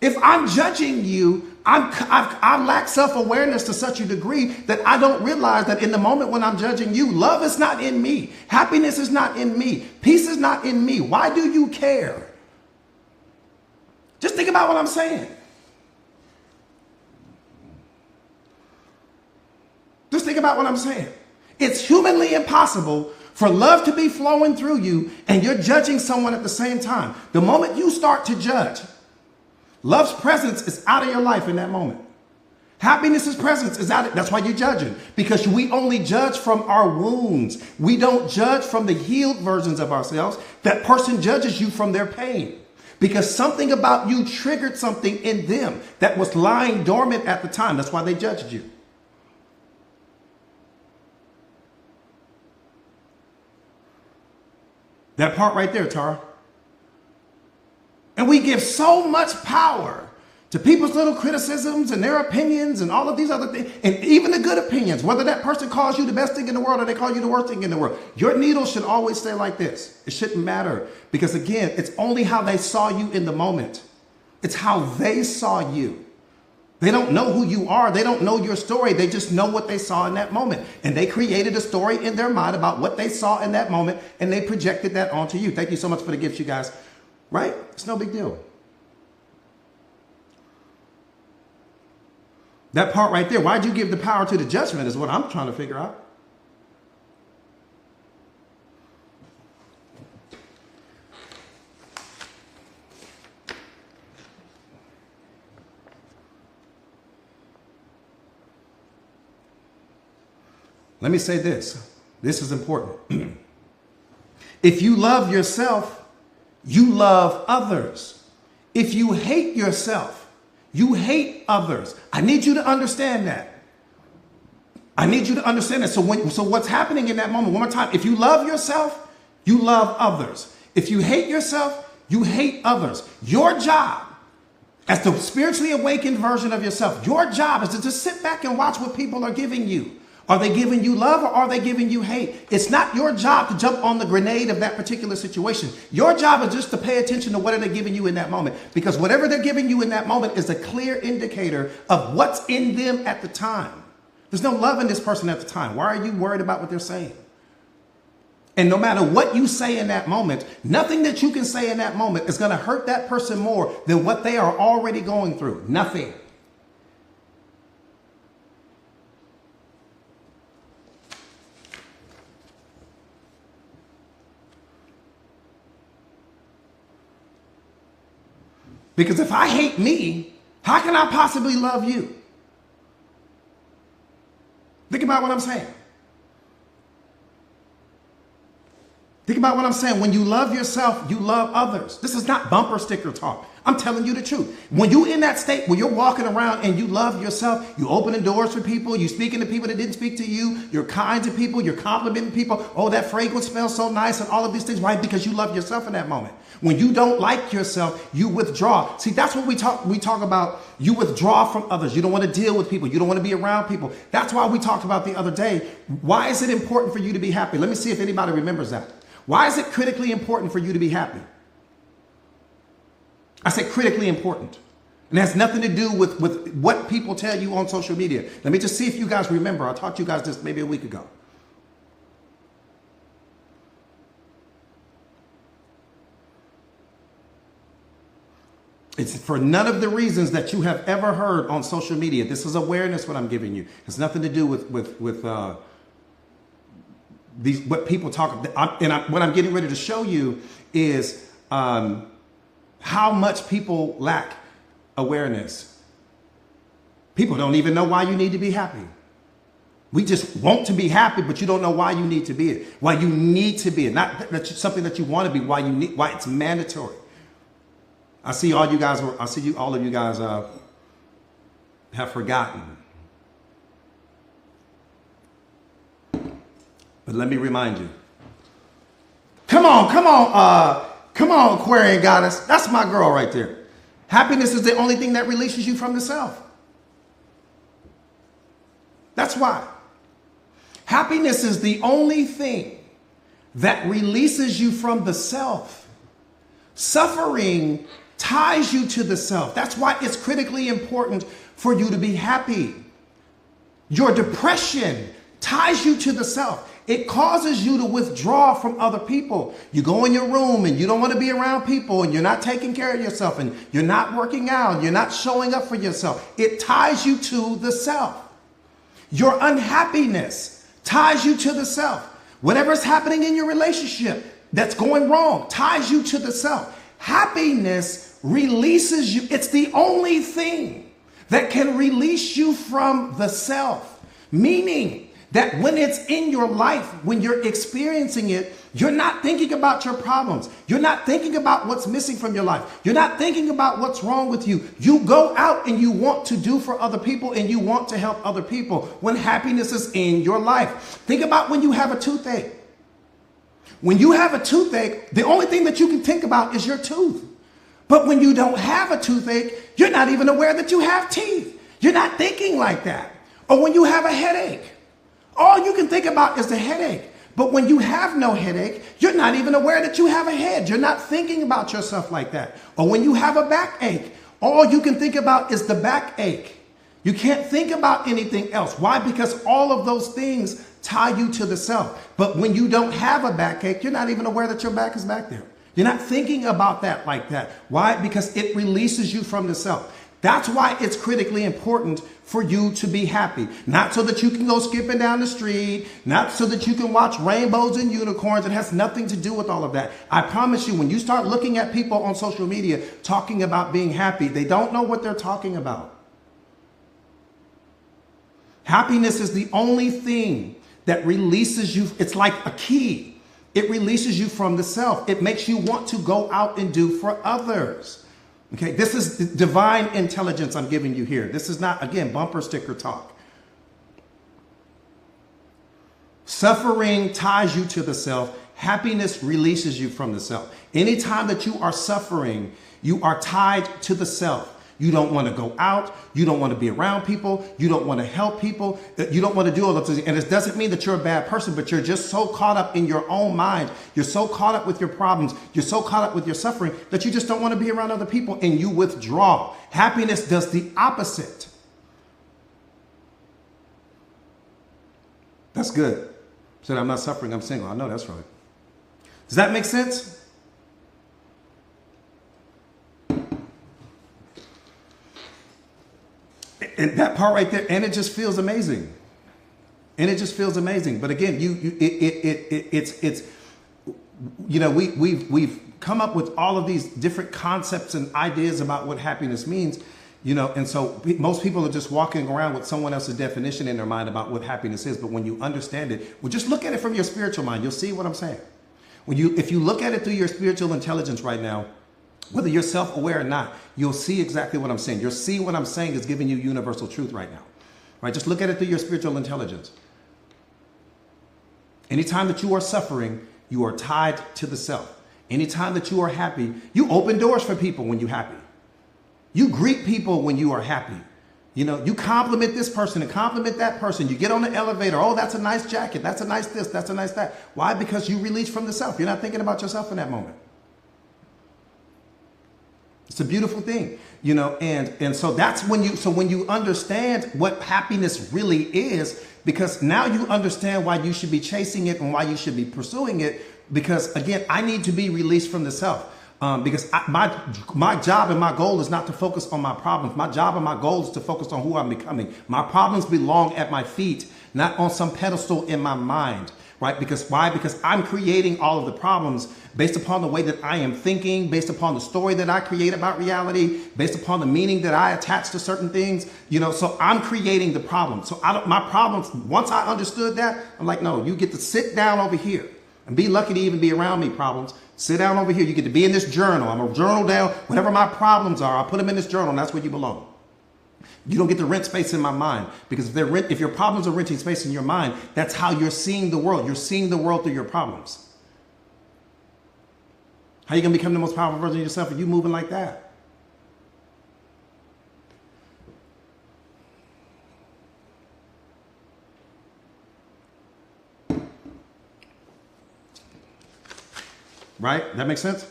If I'm judging you, I lack self-awareness to such a degree that I don't realize that in the moment when I'm judging you, love is not in me. Happiness is not in me. Peace is not in me. Why do you care? Just think about what I'm saying. Just think about what I'm saying. It's humanly impossible for love to be flowing through you and you're judging someone at the same time. The moment you start to judge, love's presence is out of your life in that moment. Happiness's presence is out. That's why you're judging, because we only judge from our wounds. We don't judge from the healed versions of ourselves. That person judges you from their pain because something about you triggered something in them that was lying dormant at the time. That's why they judged you. That part right there, Tara. And we give so much power to people's little criticisms and their opinions and all of these other things, and even the good opinions, whether that person calls you the best thing in the world or they call you the worst thing in the world. Your needle should always stay like this. It shouldn't matter, because again, it's only how they saw you in the moment. It's how they saw you. They don't know who you are. They don't know your story. They just know what they saw in that moment. And they created a story in their mind about what they saw in that moment, and they projected that onto you. Thank you so much for the gifts, you guys. Right? It's no big deal. That part right there, why'd you give the power to the judgment is what I'm trying to figure out. Let me say this. This is important. If you love yourself, you love others. If you hate yourself, you hate others. I need you to understand that. I need you to understand that. So what's happening in that moment, one more time, if you love yourself, you love others. If you hate yourself, you hate others. Your job as the spiritually awakened version of yourself, your job is to just sit back and watch what people are giving you. Are they giving you love or are they giving you hate? It's not your job to jump on the grenade of that particular situation. Your job is just to pay attention to what are they giving you in that moment. Because whatever they're giving you in that moment is a clear indicator of what's in them at the time. There's no love in this person at the time. Why are you worried about what they're saying? And no matter what you say in that moment, nothing that you can say in that moment is going to hurt that person more than what they are already going through. Nothing. Because if I hate me, how can I possibly love you? Think about what I'm saying. Think about what I'm saying. When you love yourself, you love others. This is not bumper sticker talk. I'm telling you the truth. When you're in that state where you're walking around and you love yourself, you opening doors for people, you speaking to people that didn't speak to you, you're kind to people, you're complimenting people. Oh, that fragrance smells so nice and all of these things. Why? Because you love yourself in that moment. When you don't like yourself, you withdraw. See, that's what we talk about. You withdraw from others. You don't want to deal with people. You don't want to be around people. That's why we talked about the other day. Why is it important for you to be happy? Let me see if anybody remembers that. Why is it critically important for you to be happy? I said critically important. And it has nothing to do with what people tell you on social media. Let me just see if you guys remember. I taught you guys this maybe a week ago. It's for none of the reasons that you have ever heard on social media. This is awareness what I'm giving you. It's nothing to do with these what people talk. What I'm getting ready to show you is how much people lack awareness. People don't even know why you need to be happy. We just want to be happy, but you don't know why you need to be it. Why you need to be it. Not that something that you want to be. Why it's mandatory. I see all of you guys have forgotten. But let me remind you. Come on, Aquarian goddess. That's my girl right there. Happiness is the only thing that releases you from the self. That's why. Happiness is the only thing that releases you from the self. Suffering ties you to the self. That's why it's critically important for you to be happy. Your depression ties you to the self. It causes you to withdraw from other people. You go in your room and you don't want to be around people and you're not taking care of yourself and you're not working out. You're not showing up for yourself. It ties you to the self. Your unhappiness ties you to the self. Whatever's happening in your relationship that's going wrong ties you to the self. Happiness releases you. It's the only thing that can release you from the self. Meaning that when it's in your life, when you're experiencing it, you're not thinking about your problems. You're not thinking about what's missing from your life. You're not thinking about what's wrong with you. You go out and you want to do for other people and you want to help other people when happiness is in your life. Think about when you have a toothache. When you have a toothache, the only thing that you can think about is your tooth. But when you don't have a toothache, you're not even aware that you have teeth. You're not thinking like that. Or when you have a headache, all you can think about is the headache. But when you have no headache, you're not even aware that you have a head. You're not thinking about yourself like that. Or when you have a backache, all you can think about is the backache. You can't think about anything else. Why? Because all of those things tie you to the self. But when you don't have a backache, you're not even aware that your back is back there. You're not thinking about that like that. Why? Because it releases you from the self. That's why it's critically important for you to be happy. Not so that you can go skipping down the street, not so that you can watch rainbows and unicorns. It has nothing to do with all of that. I promise you, when you start looking at people on social media talking about being happy, they don't know what they're talking about. Happiness is the only thing that releases you. It's like a key. It releases you from the self. It makes you want to go out and do for others. Okay, this is divine intelligence I'm giving you here. This is not, again, bumper sticker talk. Suffering ties you to the self. Happiness releases you from the self. Anytime that you are suffering, you are tied to the self. You don't want to go out. You don't want to be around people. You don't want to help people. You don't want to do all those things. And it doesn't mean that you're a bad person, but you're just so caught up in your own mind. You're so caught up with your problems. You're so caught up with your suffering that you just don't want to be around other people and you withdraw. Happiness does the opposite. That's good. Said, I'm not suffering. I'm single. I know that's right. Does that make sense? And that part right there, and it just feels amazing. And it just feels amazing. But again, it's you know, we've come up with all of these different concepts and ideas about what happiness means, you know, and so most people are just walking around with someone else's definition in their mind about what happiness is. But when you understand it, well, just look at it from your spiritual mind. You'll see what I'm saying. If you look at it through your spiritual intelligence right now, whether you're self-aware or not, you'll see exactly what I'm saying. You'll see what I'm saying is giving you universal truth right now. Right? Just look at it through your spiritual intelligence. Anytime that you are suffering, you are tied to the self. Anytime that you are happy, you open doors for people when you're happy. You greet people when you are happy. You know, you compliment this person and compliment that person. You get on the elevator. Oh, that's a nice jacket. That's a nice this. That's a nice that. Why? Because you release from the self. You're not thinking about yourself in that moment. It's a beautiful thing, you know, and so that's when you understand what happiness really is, because now you understand why you should be chasing it and why you should be pursuing it. Because again, I need to be released from the self. Because my job and my goal is not to focus on my problems. My job and my goal is to focus on who I'm becoming. My problems belong at my feet, not on some pedestal in my mind, right? Because why? Because I'm creating all of the problems based upon the way that I am thinking, based upon the story that I create about reality, based upon the meaning that I attach to certain things, you know, so I'm creating the problem. So my problems, once I understood that, I'm like, no, you get to sit down over here and be lucky to even be around me, problems. Sit down over here. You get to be in this journal. I'm going to journal down whatever my problems are. I'll put them in this journal, and that's where you belong. You don't get to rent space in my mind, because if your problems are renting space in your mind, that's how you're seeing the world. You're seeing the world through your problems. How are you going to become the most powerful version of yourself if you moving like that? Right? That makes sense?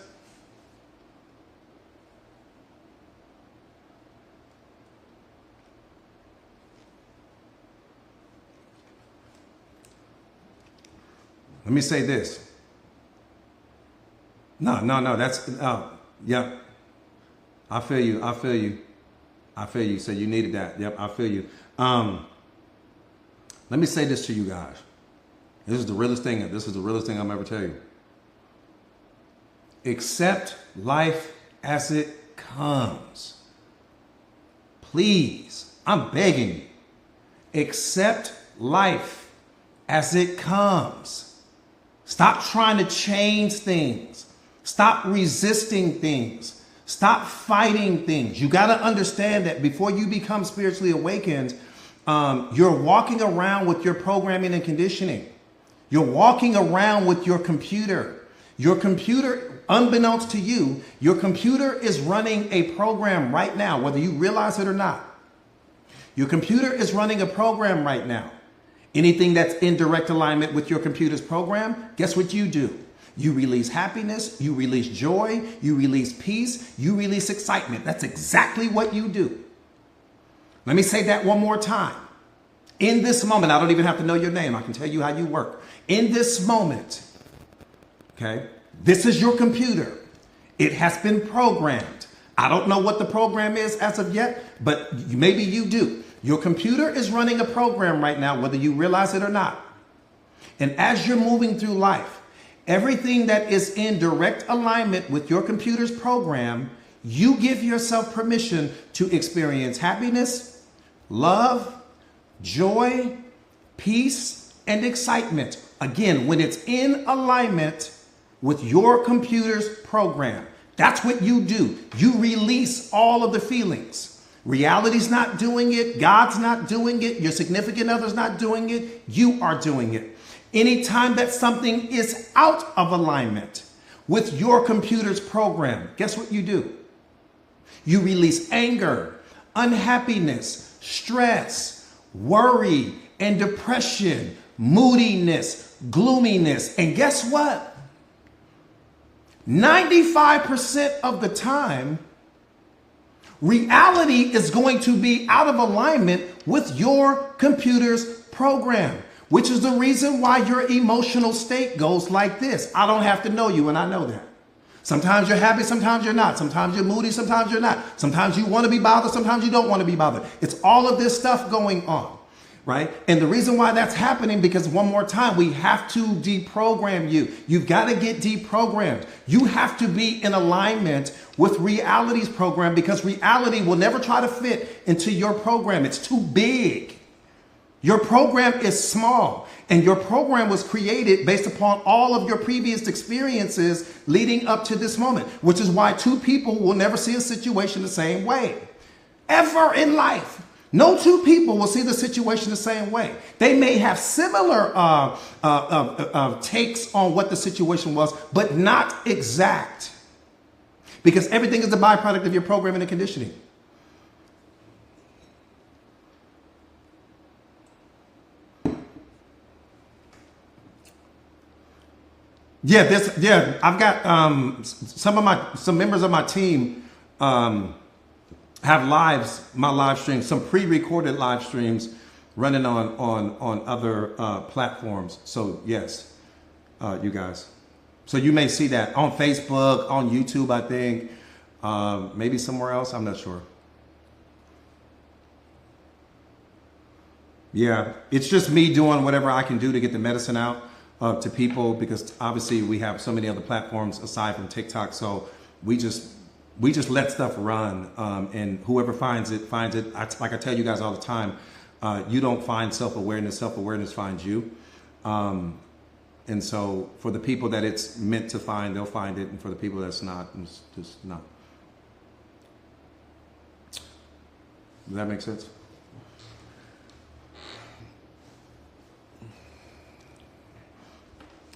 Let me say this. No, that's, yeah. I feel you. So you needed that. Yep, I feel you. Let me say this to you guys. This is the realest thing I'm ever tell you. Accept life as it comes. Please, I'm begging you. Accept life as it comes. Stop trying to change things. Stop resisting things. Stop fighting things. You got to understand that before you become spiritually awakened, you're walking around with your programming and conditioning. You're walking around with your computer. Your computer, unbeknownst to you, your computer is running a program right now, whether you realize it or not. Your computer is running a program right now. Anything that's in direct alignment with your computer's program, guess what you do? You release happiness, you release joy, you release peace, you release excitement. That's exactly what you do. Let me say that one more time. In this moment, I don't even have to know your name. I can tell you how you work. In this moment, okay, this is your computer. It has been programmed. I don't know what the program is as of yet, but maybe you do. Your computer is running a program right now, whether you realize it or not. And as you're moving through life, everything that is in direct alignment with your computer's program, you give yourself permission to experience happiness, love, joy, peace, and excitement. Again, when it's in alignment with your computer's program, that's what you do. You release all of the feelings. Reality's not doing it. God's not doing it. Your significant other's not doing it. You are doing it. Anytime that something is out of alignment with your computer's program, guess what you do? You release anger, unhappiness, stress, worry, and depression, moodiness, gloominess. And guess what? 95% of the time, reality is going to be out of alignment with your computer's program, which is the reason why your emotional state goes like this. I don't have to know you, and I know that. Sometimes you're happy, sometimes you're not. Sometimes you're moody, sometimes you're not. Sometimes you want to be bothered, sometimes you don't want to be bothered. It's all of this stuff going on, right? And the reason why that's happening, because one more time, we have to deprogram you. You've got to get deprogrammed. You have to be in alignment with reality's program, because reality will never try to fit into your program. It's too big. Your program is small, and your program was created based upon all of your previous experiences leading up to this moment, which is why two people will never see a situation the same way. Ever in life. No two people will see the situation the same way. They may have similar takes on what the situation was, but not exact. Because everything is a byproduct of your programming and conditioning. I've got some members of my team have my live streams, some pre-recorded live streams running on other platforms. So yes, you guys. So you may see that on Facebook, on YouTube, I think, maybe somewhere else. I'm not sure. Yeah, it's just me doing whatever I can do to get the medicine out to people, because obviously we have so many other platforms aside from TikTok. So we just let stuff run, and whoever finds it, finds it. Like I tell you guys all the time, you don't find self-awareness, self-awareness finds you. And so for the people that it's meant to find, they'll find it. And for the people that's not, it's just not. Does that make sense?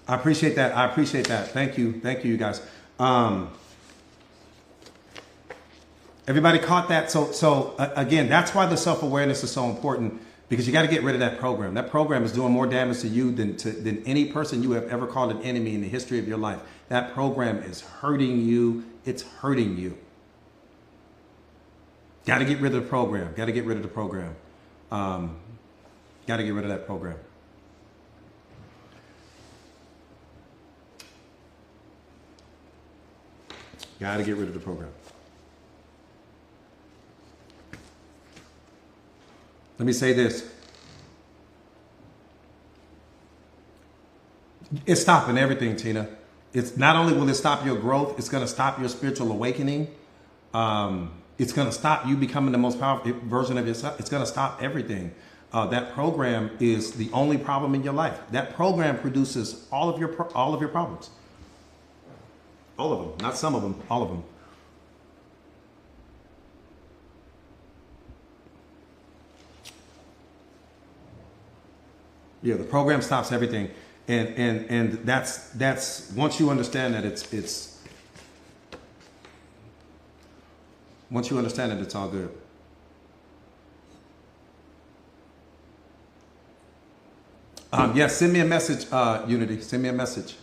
I appreciate that. I appreciate that. Thank you. Thank you, you guys. Everybody caught that? So again, that's why the self-awareness is so important, because you got to get rid of that program. That program is doing more damage to you than any person you have ever called an enemy in the history of your life. That program is hurting you. It's hurting you. Got to get rid of the program. Got to get rid of the program. Got to get rid of that program. Got to get rid of the program. Let me say this. It's stopping everything, Tina. It's not only will it stop your growth, it's going to stop your spiritual awakening. It's going to stop you becoming the most powerful version of yourself. It's going to stop everything. That program is the only problem in your life. That program produces all of your problems. All of them, not some of them, all of them. Yeah, the program stops everything, and that's once you understand that it's once you understand it, it's all good. Yes, send me a message, Unity. Send me a message.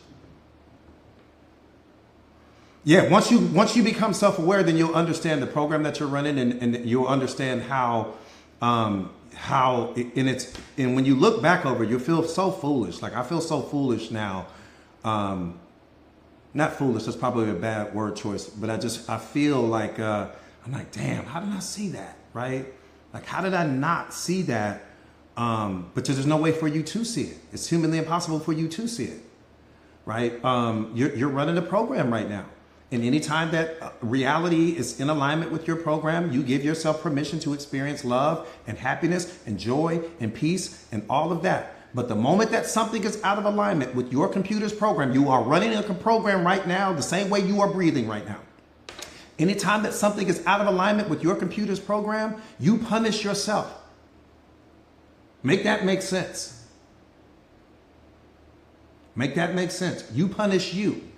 Yeah, once you become self-aware, then you'll understand the program that you're running, and you'll understand how and when you look back over it, you feel so foolish. Like I feel so foolish now. Not foolish, that's probably a bad word choice, but I feel like I'm like, damn, how did I see that? Right? Like, how did I not see that? But there's no way for you to see it. It's humanly impossible for you to see it. Right? You're running a program right now. And anytime that reality is in alignment with your program, you give yourself permission to experience love and happiness and joy and peace and all of that. But the moment that something is out of alignment with your computer's program, you are running a program right now the same way you are breathing right now. Anytime that something is out of alignment with your computer's program, you punish yourself. Make that make sense. Make that make sense. You punish you.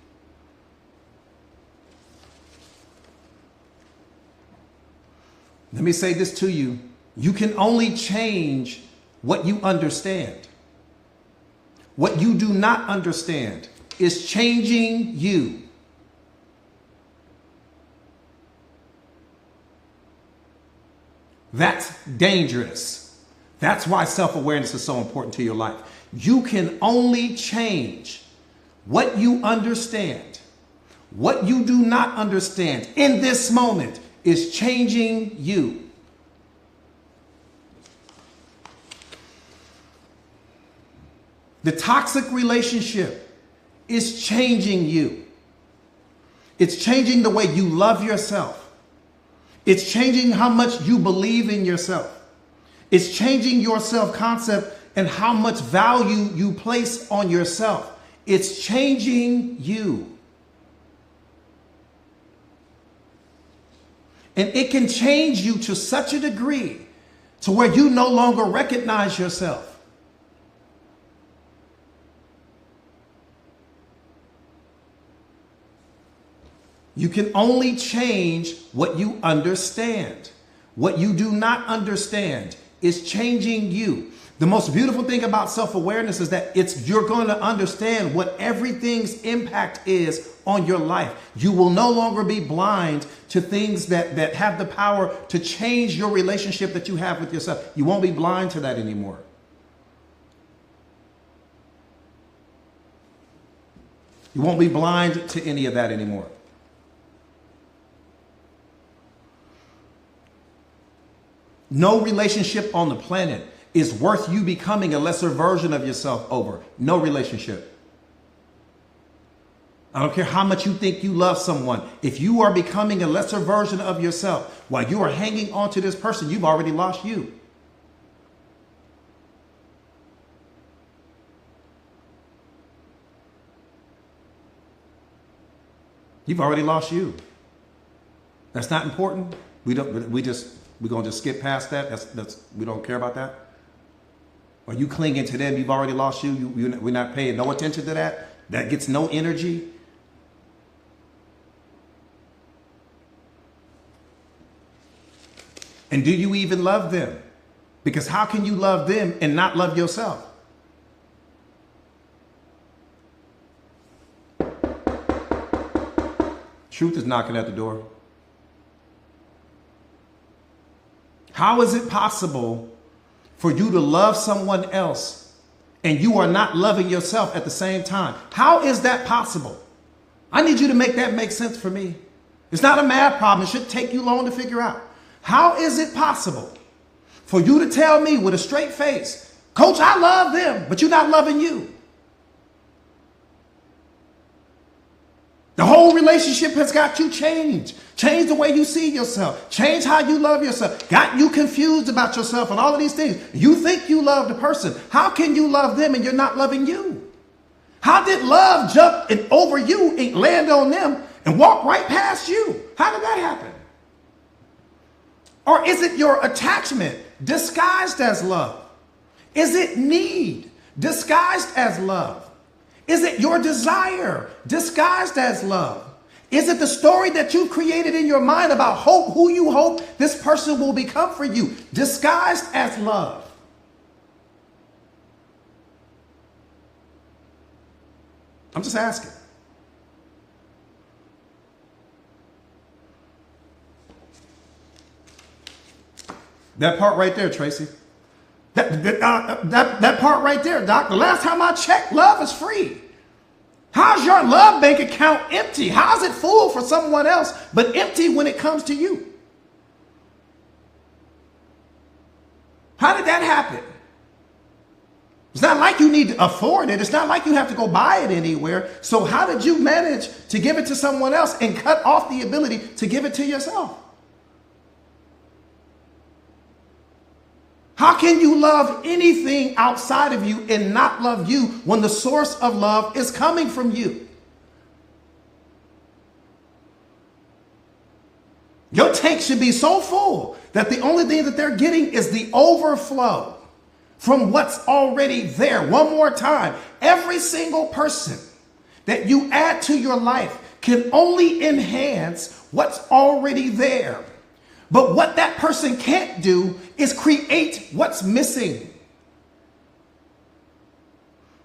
Let me say this to you. You can only change what you understand. What you do not understand is changing you. That's dangerous. That's why self-awareness is so important to your life. You can only change what you understand. What you do not understand in this moment is changing you. The toxic relationship is changing you. It's changing the way you love yourself. It's changing how much you believe in yourself. It's changing your self-concept and how much value you place on yourself. It's changing you. And it can change you to such a degree to where you no longer recognize yourself. You can only change what you understand. What you do not understand is changing you. The most beautiful thing about self-awareness is that you're going to understand what everything's impact is on your life. You will no longer be blind to things that have the power to change your relationship that you have with yourself. You won't be blind to that anymore. You won't be blind to any of that anymore. No relationship on the planet is worth you becoming a lesser version of yourself over. No relationship. I don't care how much you think you love someone. If you are becoming a lesser version of yourself while you are hanging on to this person, you've already lost you. You've already lost you. That's not important. We're gonna just skip past that. We don't care about that. Are you clinging to them? You've already lost you. We're not paying no attention to that. That gets no energy. And do you even love them? Because how can you love them and not love yourself? Truth is knocking at the door. How is it possible for you to love someone else and you are not loving yourself at the same time? How is that possible? I need you to make that make sense for me. It's not a math problem. It shouldn't take you long to figure out. How is it possible for you to tell me with a straight face, Coach, I love them, but you're not loving you? The whole relationship has got you changed. Change the way you see yourself. Change how you love yourself. Got you confused about yourself and all of these things. You think you love the person. How can you love them and you're not loving you? How did love jump over you and land on them and walk right past you? How did that happen? Or is it your attachment disguised as love? Is it need disguised as love? Is it your desire disguised as love? Is it the story that you've created in your mind about who you hope this person will become for you, disguised as love? I'm just asking. That part right there, Tracy. That part right there, Doc. The last time I checked, love is free. How's your love bank account empty? How's it full for someone else, but empty when it comes to you? How did that happen? It's not like you need to afford it. It's not like you have to go buy it anywhere. So how did you manage to give it to someone else and cut off the ability to give it to yourself? How can you love anything outside of you and not love you when the source of love is coming from you? Your tank should be so full that the only thing that they're getting is the overflow from what's already there. One more time, every single person that you add to your life can only enhance what's already there. But what that person can't do is create what's missing.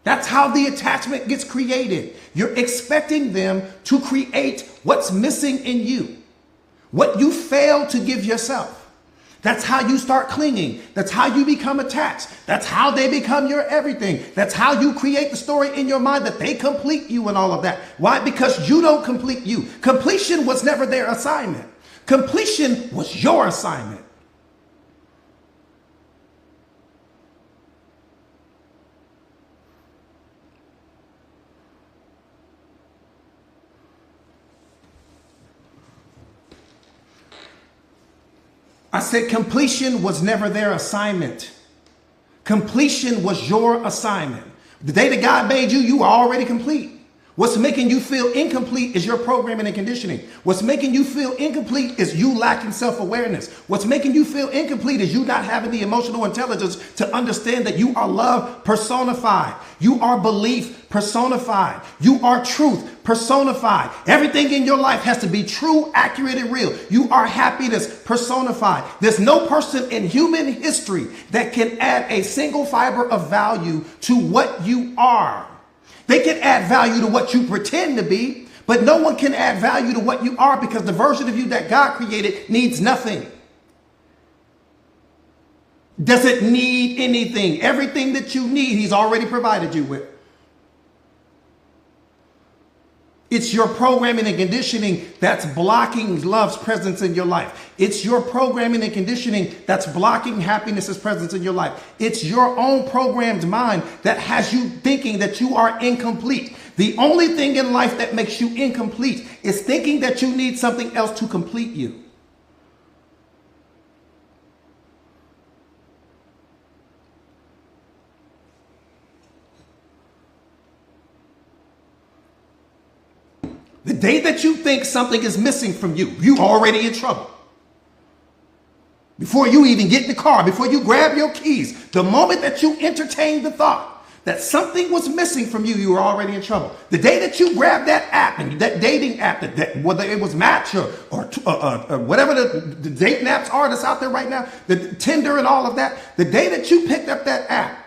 That's how the attachment gets created. You're expecting them to create what's missing in you, what you fail to give yourself. That's how you start clinging. That's how you become attached. That's how they become your everything. That's how you create the story in your mind that they complete you and all of that. Why? Because you don't complete you. Completion was never their assignment. Completion was your assignment. I said completion was never their assignment. Completion was your assignment. The day that God made you, you were already complete. What's making you feel incomplete is your programming and conditioning. What's making you feel incomplete is you lacking self-awareness. What's making you feel incomplete is you not having the emotional intelligence to understand that you are love personified. You are belief personified. You are truth personified. Everything in your life has to be true, accurate, and real. You are happiness personified. There's no person in human history that can add a single fiber of value to what you are. They can add value to what you pretend to be, but no one can add value to what you are because the version of you that God created needs nothing. Doesn't need anything. Everything that you need, he's already provided you with. It's your programming and conditioning that's blocking love's presence in your life. It's your programming and conditioning that's blocking happiness's presence in your life. It's your own programmed mind that has you thinking that you are incomplete. The only thing in life that makes you incomplete is thinking that you need something else to complete you. The day that you think something is missing from you, you're already in trouble. Before you even get in the car, before you grab your keys, the moment that you entertain the thought that something was missing from you, you were already in trouble. The day that you grab that app, and that dating app, that whether it was Match or whatever the dating apps are that's out there right now, the Tinder and all of that, the day that you picked up that app,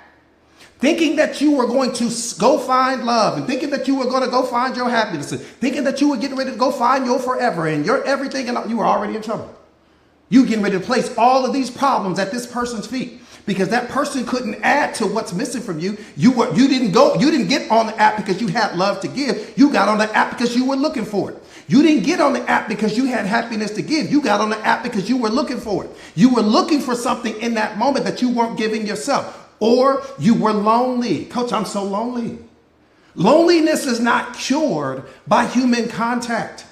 thinking that you were going to go find love and thinking that you were going to go find your happiness and thinking that you were getting ready to go find your forever and your everything, and you were already in trouble. You getting ready to place all of these problems at this person's feet because that person couldn't add to what's missing from you. You didn't get on the app because you had love to give. You got on the app because you were looking for it. You didn't get on the app because you had happiness to give. You got on the app because you were looking for it. You were looking for something in that moment that you weren't giving yourself. Or you were lonely. Coach, I'm so lonely. Loneliness is not cured by human contact.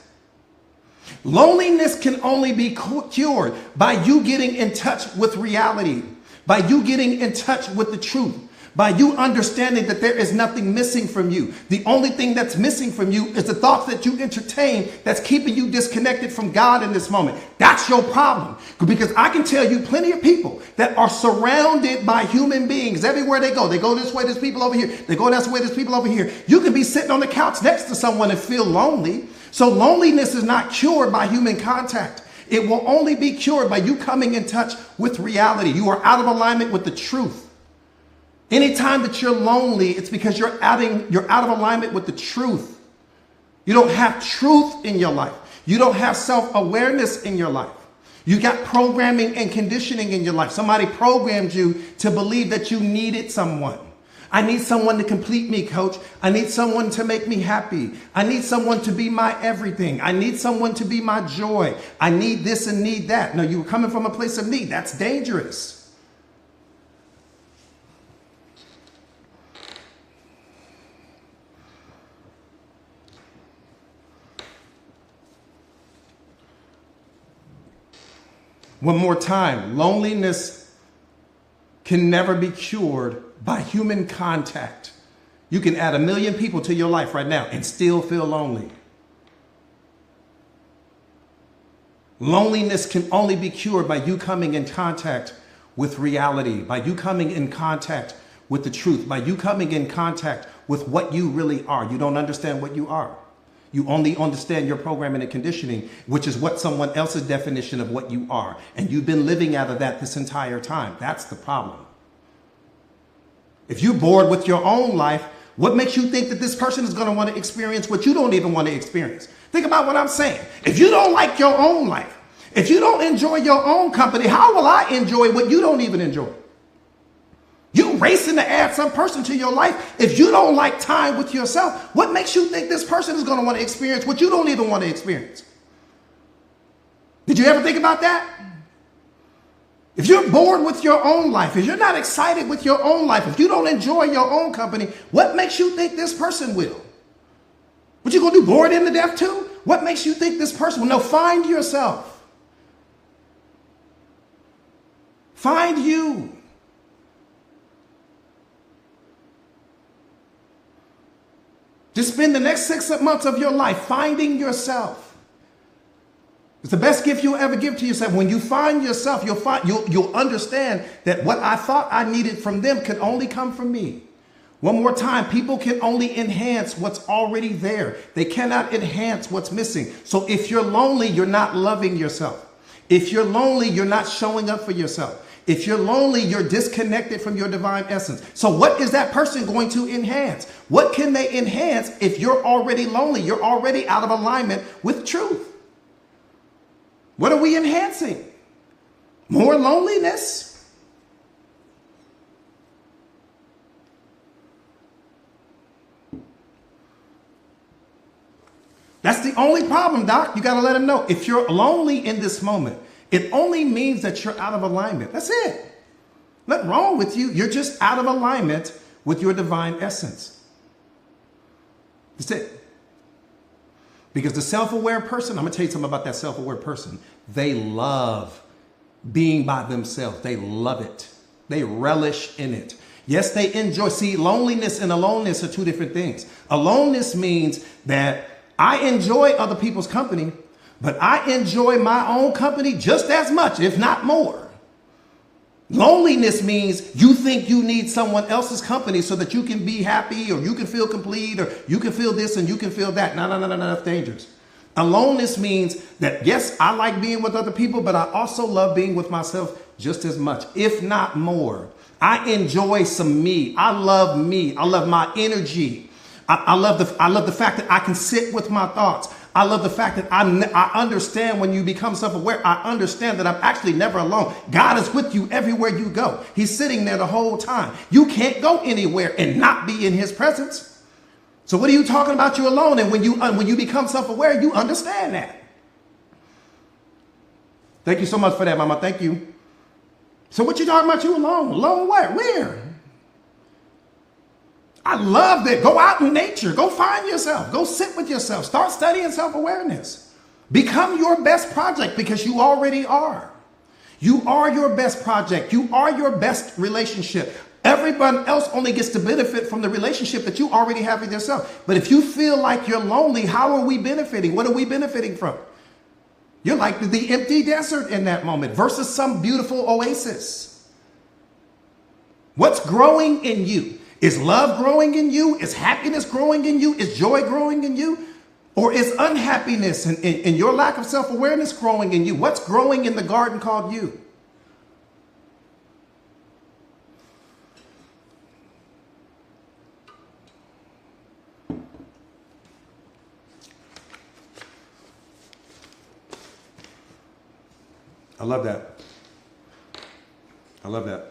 Loneliness can only be cured by you getting in touch with reality, by you getting in touch with the truth, by you understanding that there is nothing missing from you. The only thing that's missing from you is the thoughts that you entertain that's keeping you disconnected from God in this moment. That's your problem. Because I can tell you plenty of people that are surrounded by human beings everywhere they go. They go this way, there's people over here. They go this way, there's people over here. You can be sitting on the couch next to someone and feel lonely. So loneliness is not cured by human contact. It will only be cured by you coming in touch with reality. You are out of alignment with the truth. Anytime that you're lonely, it's because you're out of alignment with the truth. You don't have truth in your life. You don't have self-awareness in your life. You got programming and conditioning in your life. Somebody programmed you to believe that you needed someone. I need someone to complete me, coach. I need someone to make me happy. I need someone to be my everything. I need someone to be my joy. I need this and need that. No, you were coming from a place of need. That's dangerous. One more time, loneliness can never be cured by human contact. You can add 1 million people to your life right now and still feel lonely. Loneliness can only be cured by you coming in contact with reality, by you coming in contact with the truth, by you coming in contact with what you really are. You don't understand what you are. You only understand your programming and conditioning, which is what someone else's definition of what you are. And you've been living out of that this entire time. That's the problem. If you're bored with your own life, what makes you think that this person is going to want to experience what you don't even want to experience? Think about what I'm saying. If you don't like your own life, if you don't enjoy your own company, how will I enjoy what you don't even enjoy? You racing to add some person to your life. If you don't like time with yourself, what makes you think this person is going to want to experience what you don't even want to experience? Did you ever think about that? If you're bored with your own life, if you're not excited with your own life, if you don't enjoy your own company, what makes you think this person will? What you going to do, bored him to death too? What makes you think this person will? No, find yourself. Find you. Just spend the next 6 months of your life finding yourself. It's the best gift you'll ever give to yourself. When you find yourself, you'll understand that what I thought I needed from them could only come from me. One more time, people can only enhance what's already there. They cannot enhance what's missing. So if you're lonely, you're not loving yourself. If you're lonely, you're not showing up for yourself. If you're lonely, you're disconnected from your divine essence. So what is that person going to enhance? What can they enhance if you're already lonely? You're already out of alignment with truth. What are we enhancing? More loneliness? That's the only problem, Doc. You got to let them know. If you're lonely in this moment, it only means that you're out of alignment. That's it. Nothing wrong with you. You're just out of alignment with your divine essence. That's it. Because the self-aware person, I'm going to tell you something about that self-aware person. They love being by themselves. They love it. They relish in it. Yes, they enjoy. See, loneliness and aloneness are two different things. Aloneness means that I enjoy other people's company, but I enjoy my own company just as much, if not more. Loneliness means you think you need someone else's company so that you can be happy or you can feel complete or you can feel this and you can feel that. No, that's dangerous. Aloneness means that, yes, I like being with other people, but I also love being with myself just as much, if not more. I enjoy some me. I love me. I love my energy. I love the fact that I can sit with my thoughts. I love the fact that I understand when you become self-aware, I understand that I'm actually never alone. God is with you everywhere you go. He's sitting there the whole time. You can't go anywhere and not be in his presence. So what are you talking about? You're alone. And when you become self-aware, you understand that. Thank you so much for that, Mama. Thank you. So what you talking about? You alone? Alone where? Where? I love that. Go out in nature. Go find yourself. Go sit with yourself. Start studying self-awareness. Become your best project because you already are. You are your best project. You are your best relationship. Everyone else only gets to benefit from the relationship that you already have with yourself. But if you feel like you're lonely, how are we benefiting? What are we benefiting from? You're like the empty desert in that moment versus some beautiful oasis. What's growing in you? Is love growing in you? Is happiness growing in you? Is joy growing in you? Or is unhappiness and your lack of self-awareness growing in you? What's growing in the garden called you? I love that. I love that.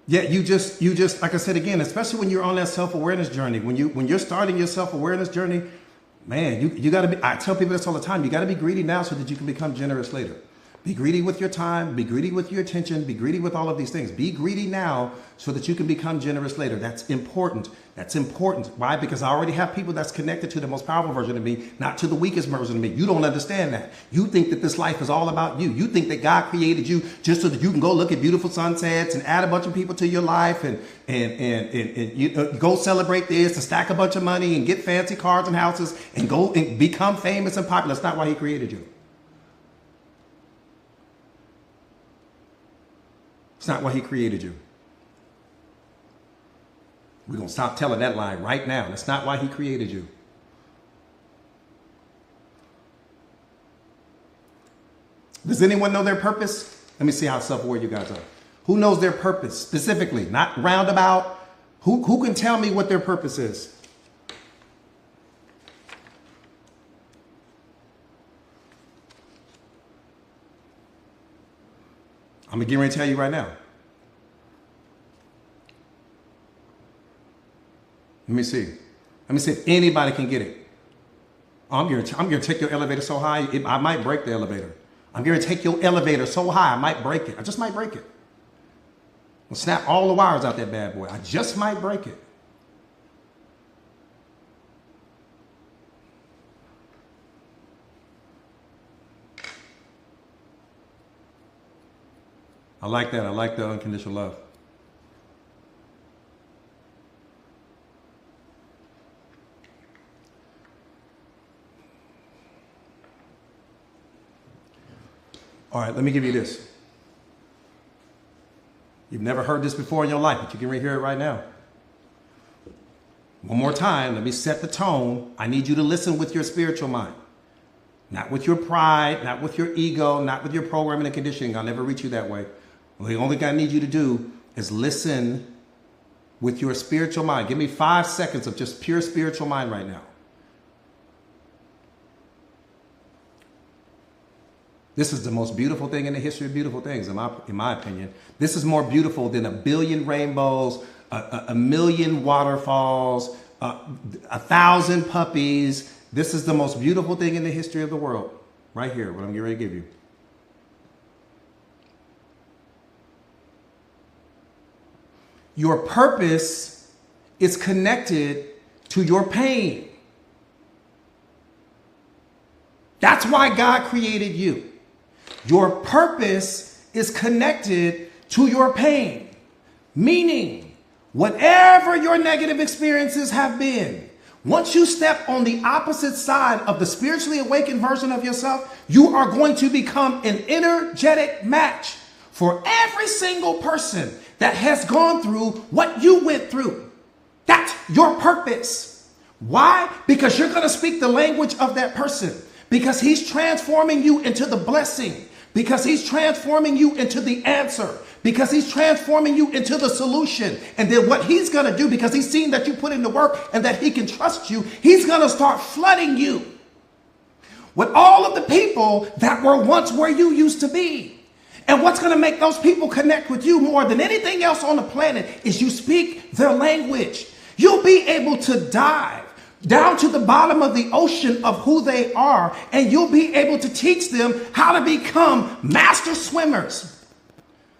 Yeah, you just like I said again, especially when you're on that self-awareness journey, when you're starting your self-awareness journey, man, you got to be. I tell people this all the time. You got to be greedy now so that you can become generous later. Be greedy with your time. Be greedy with your attention. Be greedy with all of these things. Be greedy now so that you can become generous later. That's important. That's important. Why? Because I already have people that's connected to the most powerful version of me, not to the weakest version of me. You don't understand that. You think that this life is all about you. You think that God created you just so that you can go look at beautiful sunsets and add a bunch of people to your life and you go celebrate this and stack a bunch of money and get fancy cars and houses and go and become famous and popular. That's not why he created you. It's not why he created you. We're going to stop telling that lie right now. That's not why he created you. Does anyone know their purpose? Let me see how self-aware you guys are. Who knows their purpose specifically? Not roundabout. Who can tell me what their purpose is? I'm going to tell you right now. Let me see. Let me see if anybody can get it. I'm going to take your elevator so high, I might break the elevator. I'm going to take your elevator so high, I might break it. I just might break it. I'll snap all the wires out that bad boy. I just might break it. I like that. I like the unconditional love. All right, let me give you this. You've never heard this before in your life, but you can hear it right now. One more time, let me set the tone. I need you to listen with your spiritual mind. Not with your pride, not with your ego, not with your programming and conditioning. I'll never reach you that way. Well, the only thing I need you to do is listen with your spiritual mind. Give me 5 seconds of just pure spiritual mind right now. This is the most beautiful thing in the history of beautiful things, in my opinion. This is more beautiful than a billion rainbows, a million waterfalls, 1,000 puppies. This is the most beautiful thing in the history of the world, right here, what I'm getting ready to give you. Your purpose is connected to your pain. That's why God created you. Your purpose is connected to your pain, meaning whatever your negative experiences have been, once you step on the opposite side of the spiritually awakened version of yourself, you are going to become an energetic match for every single person that has gone through what you went through. That's your purpose. Why? Because you're going to speak the language of that person. Because he's transforming you into the blessing. Because he's transforming you into the answer. Because he's transforming you into the solution. And then what he's going to do, because he's seen that you put in the work and that he can trust you, he's going to start flooding you with all of the people that were once where you used to be. And what's going to make those people connect with you more than anything else on the planet is you speak their language. You'll be able to dive down to the bottom of the ocean of who they are, and you'll be able to teach them how to become master swimmers.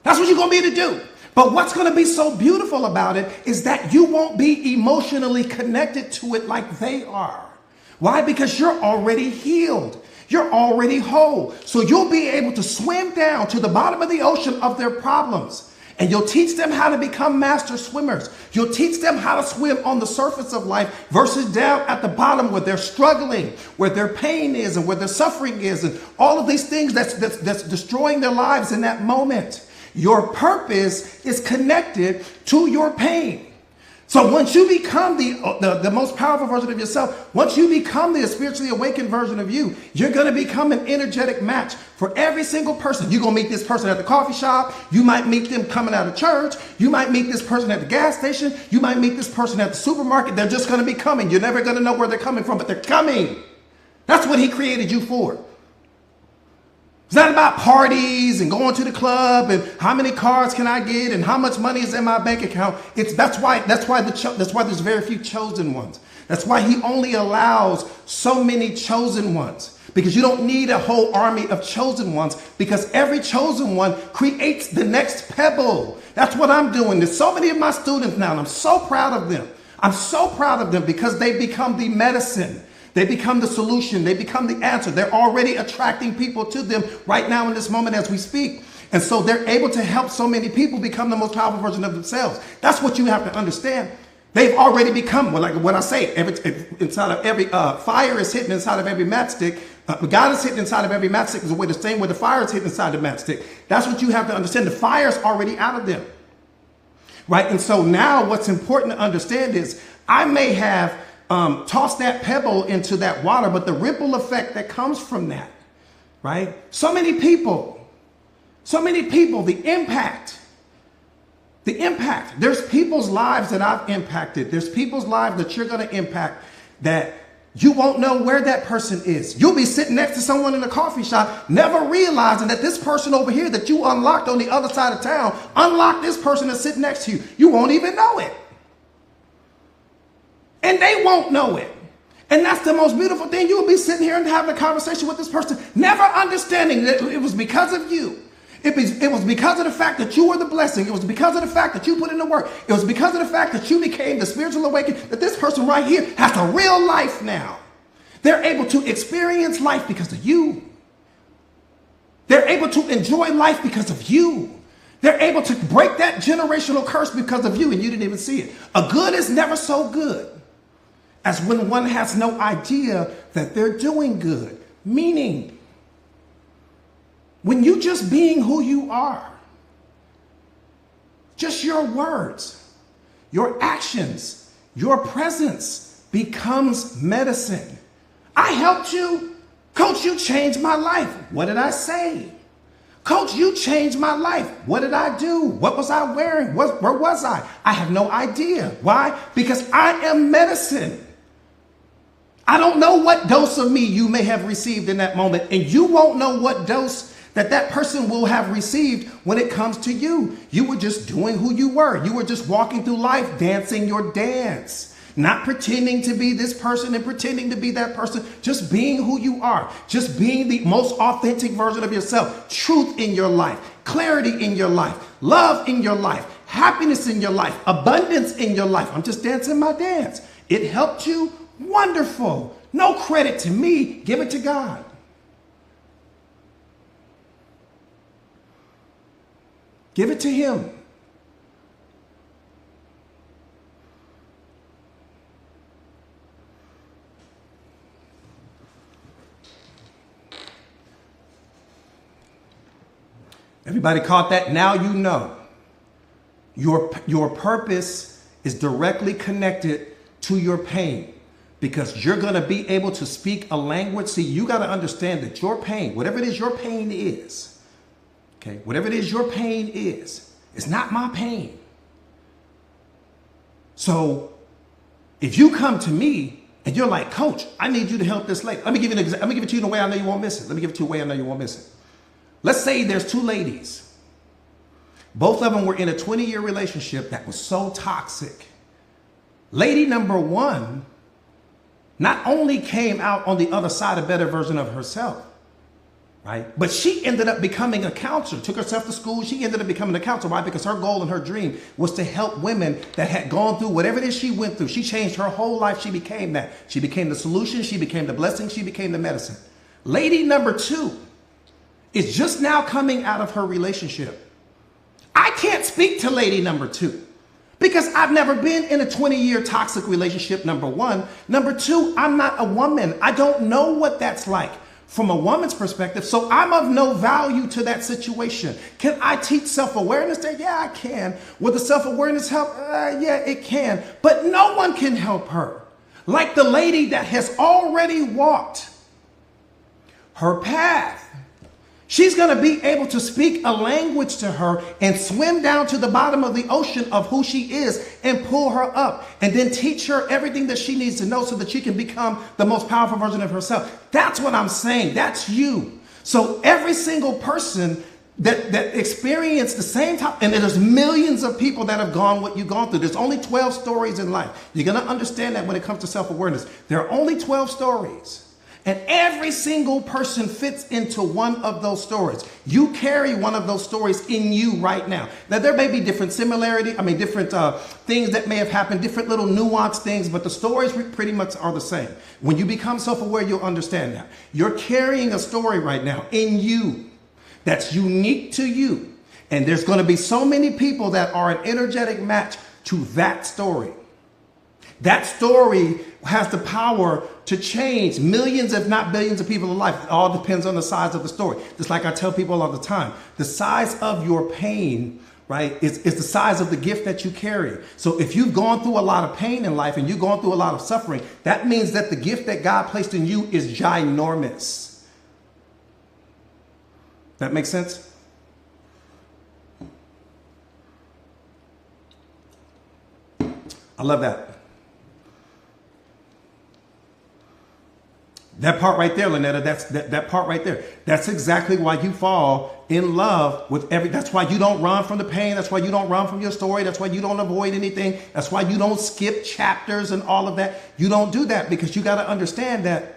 That's what you're going to be able to do. But what's going to be so beautiful about it is that you won't be emotionally connected to it like they are. Why? Because you're already healed. You're already whole. So you'll be able to swim down to the bottom of the ocean of their problems. And you'll teach them how to become master swimmers. You'll teach them how to swim on the surface of life versus down at the bottom where they're struggling, where their pain is and where their suffering is and all of these things that's destroying their lives in that moment. Your purpose is connected to your pain. So once you become the most powerful version of yourself, once you become the spiritually awakened version of you, you're going to become an energetic match for every single person. You're going to meet this person at the coffee shop. You might meet them coming out of church. You might meet this person at the gas station. You might meet this person at the supermarket. They're just going to be coming. You're never going to know where they're coming from, but they're coming. That's what he created you for. It's not about parties and going to the club and how many cars can I get and how much money is in my bank account. That's why there's very few chosen ones. That's why he only allows so many chosen ones, because you don't need a whole army of chosen ones, because every chosen one creates the next pebble. That's what I'm doing. There's so many of my students now, and I'm so proud of them. I'm so proud of them because they become the medicine. They become the solution. They become the answer. They're already attracting people to them right now in this moment as we speak. And so they're able to help so many people become the most powerful version of themselves. That's what you have to understand. They've already become, well, like what I say, inside of every fire is hidden inside of every matchstick. God is hidden inside of every matchstick is the same way the fire is hidden inside the matchstick. That's what you have to understand. The fire's already out of them. Right? And so now what's important to understand is I may have toss that pebble into that water, but the ripple effect that comes from that, right? So many people, the impact, there's people's lives that I've impacted. There's people's lives that you're going to impact that you won't know where that person is. You'll be sitting next to someone in a coffee shop, never realizing that this person over here that you unlocked on the other side of town, unlocked this person that's sitting next to you. You won't even know it. And they won't know it. And that's the most beautiful thing. You will be sitting here and having a conversation with this person, never understanding that it was because of you. It was because of the fact that you were the blessing. It was because of the fact that you put in the work. It was because of the fact that you became the spiritual awakening, that this person right here has a real life now. They're able to experience life because of you. They're able to enjoy life because of you. They're able to break that generational curse because of you, and you didn't even see it. A good is never so good as when one has no idea that they're doing good. Meaning, when you just being who you are, just your words, your actions, your presence becomes medicine. I helped you. Coach, you changed my life. What did I say? Coach, you changed my life. What did I do? What was I wearing? Where was I? I have no idea. Why? Because I am medicine. I don't know what dose of me you may have received in that moment, and you won't know what dose that person will have received when it comes to you. You were just doing who you were. You were just walking through life, dancing your dance. Not pretending to be this person and pretending to be that person, just being who you are, just being the most authentic version of yourself. Truth in your life, clarity in your life, love in your life, happiness in your life, abundance in your life. I'm just dancing my dance. It helped you? Wonderful. No credit to me. Give it to God. Give it to Him. Everybody caught that? Now you know. Your purpose is directly connected to your pain, because you're going to be able to speak a language. See, you got to understand that your pain, whatever it is your pain is, okay, whatever it is your pain is, it's not my pain. So if you come to me and you're like, Coach, I need you to help this lady. Let me give you an example. Let me give it to you in a way I know you won't miss it. Let me give it to you in a way I know you won't miss it. Let's say there's two ladies. Both of them were in a 20-year relationship that was so toxic. Lady number one not only came out on the other side a better version of herself, right? But she ended up becoming a counselor, took herself to school. She ended up becoming a counselor. Why? Because her goal and her dream was to help women that had gone through whatever it is she went through. She changed her whole life. She became that. She became the solution. She became the blessing. She became the medicine. Lady number two is just now coming out of her relationship. I can't speak to lady number two because I've never been in a 20-year toxic relationship, number one. Number two, I'm not a woman. I don't know what that's like from a woman's perspective, so I'm of no value to that situation. Can I teach self-awareness there? Yeah, I can. Will the self-awareness help? Yeah, it can. But no one can help her like the lady that has already walked her path. She's going to be able to speak a language to her and swim down to the bottom of the ocean of who she is and pull her up and then teach her everything that she needs to know so that she can become the most powerful version of herself. That's what I'm saying. That's you. So every single person that experienced the same time, and there's millions of people that have gone what you've gone through. There's only 12 stories in life. You're going to understand that when it comes to self-awareness. There are only 12 stories. And every single person fits into one of those stories. You carry one of those stories in you right now. Now, there may be different different things that may have happened, different little nuanced things, but the stories pretty much are the same. When you become self-aware, you'll understand that. You're carrying a story right now in you that's unique to you. And there's going to be so many people that are an energetic match to that story. That story has the power to change millions, if not billions of people in life. It all depends on the size of the story. Just like I tell people all the time, the size of your pain, right, is the size of the gift that you carry. So if you've gone through a lot of pain in life and you've gone through a lot of suffering, that means that the gift that God placed in you is ginormous. That makes sense? I love that. That part right there, Lynetta, that part right there. That's exactly why you fall in love with that's why you don't run from the pain. That's why you don't run from your story. That's why you don't avoid anything. That's why you don't skip chapters and all of that. You don't do that because you got to understand that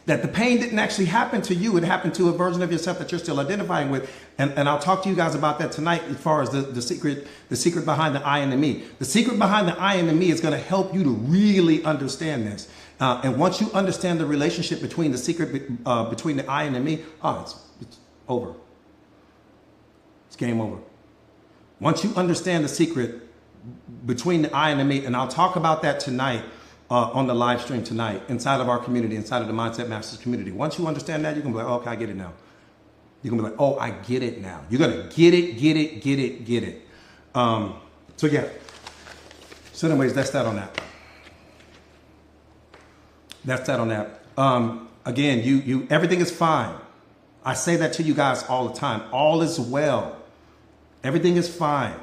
the pain didn't actually happen to you. It happened to a version of yourself that you're still identifying with. And I'll talk to you guys about that tonight as far as the secret behind the I and the me. The secret behind the I and the me is going to help you to really understand this. And once you understand the relationship between the between the I and the me, it's over. It's game over. Once you understand the secret between the I and the me, and I'll talk about that tonight on the live stream tonight inside of our community, inside of the Mindset Masters community. Once you understand that, you're going to be like, oh, okay, I get it now. You're going to be like, oh, I get it now. You're going to get it. So yeah. So anyways, that's that on that. That's that on that. Again, you everything is fine. I say that to you guys all the time. All is well. Everything is fine.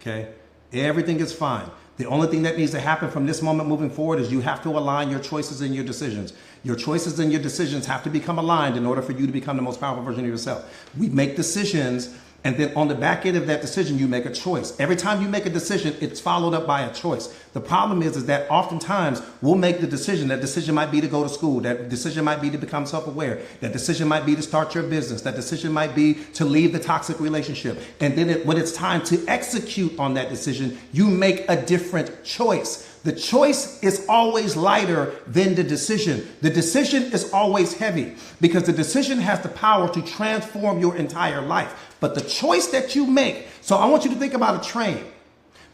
Okay? Everything is fine. The only thing that needs to happen from this moment moving forward is you have to align your choices and your decisions. Your choices and your decisions have to become aligned in order for you to become the most powerful version of yourself. We make decisions, and then on the back end of that decision, you make a choice. Every time you make a decision, it's followed up by a choice. The problem is that oftentimes we'll make the decision. That decision might be to go to school. That decision might be to become self-aware. That decision might be to start your business. That decision might be to leave the toxic relationship. And then when it's time to execute on that decision, you make a different choice. The choice is always lighter than the decision. The decision is always heavy because the decision has the power to transform your entire life. But the choice that you make, so I want you to think about a train.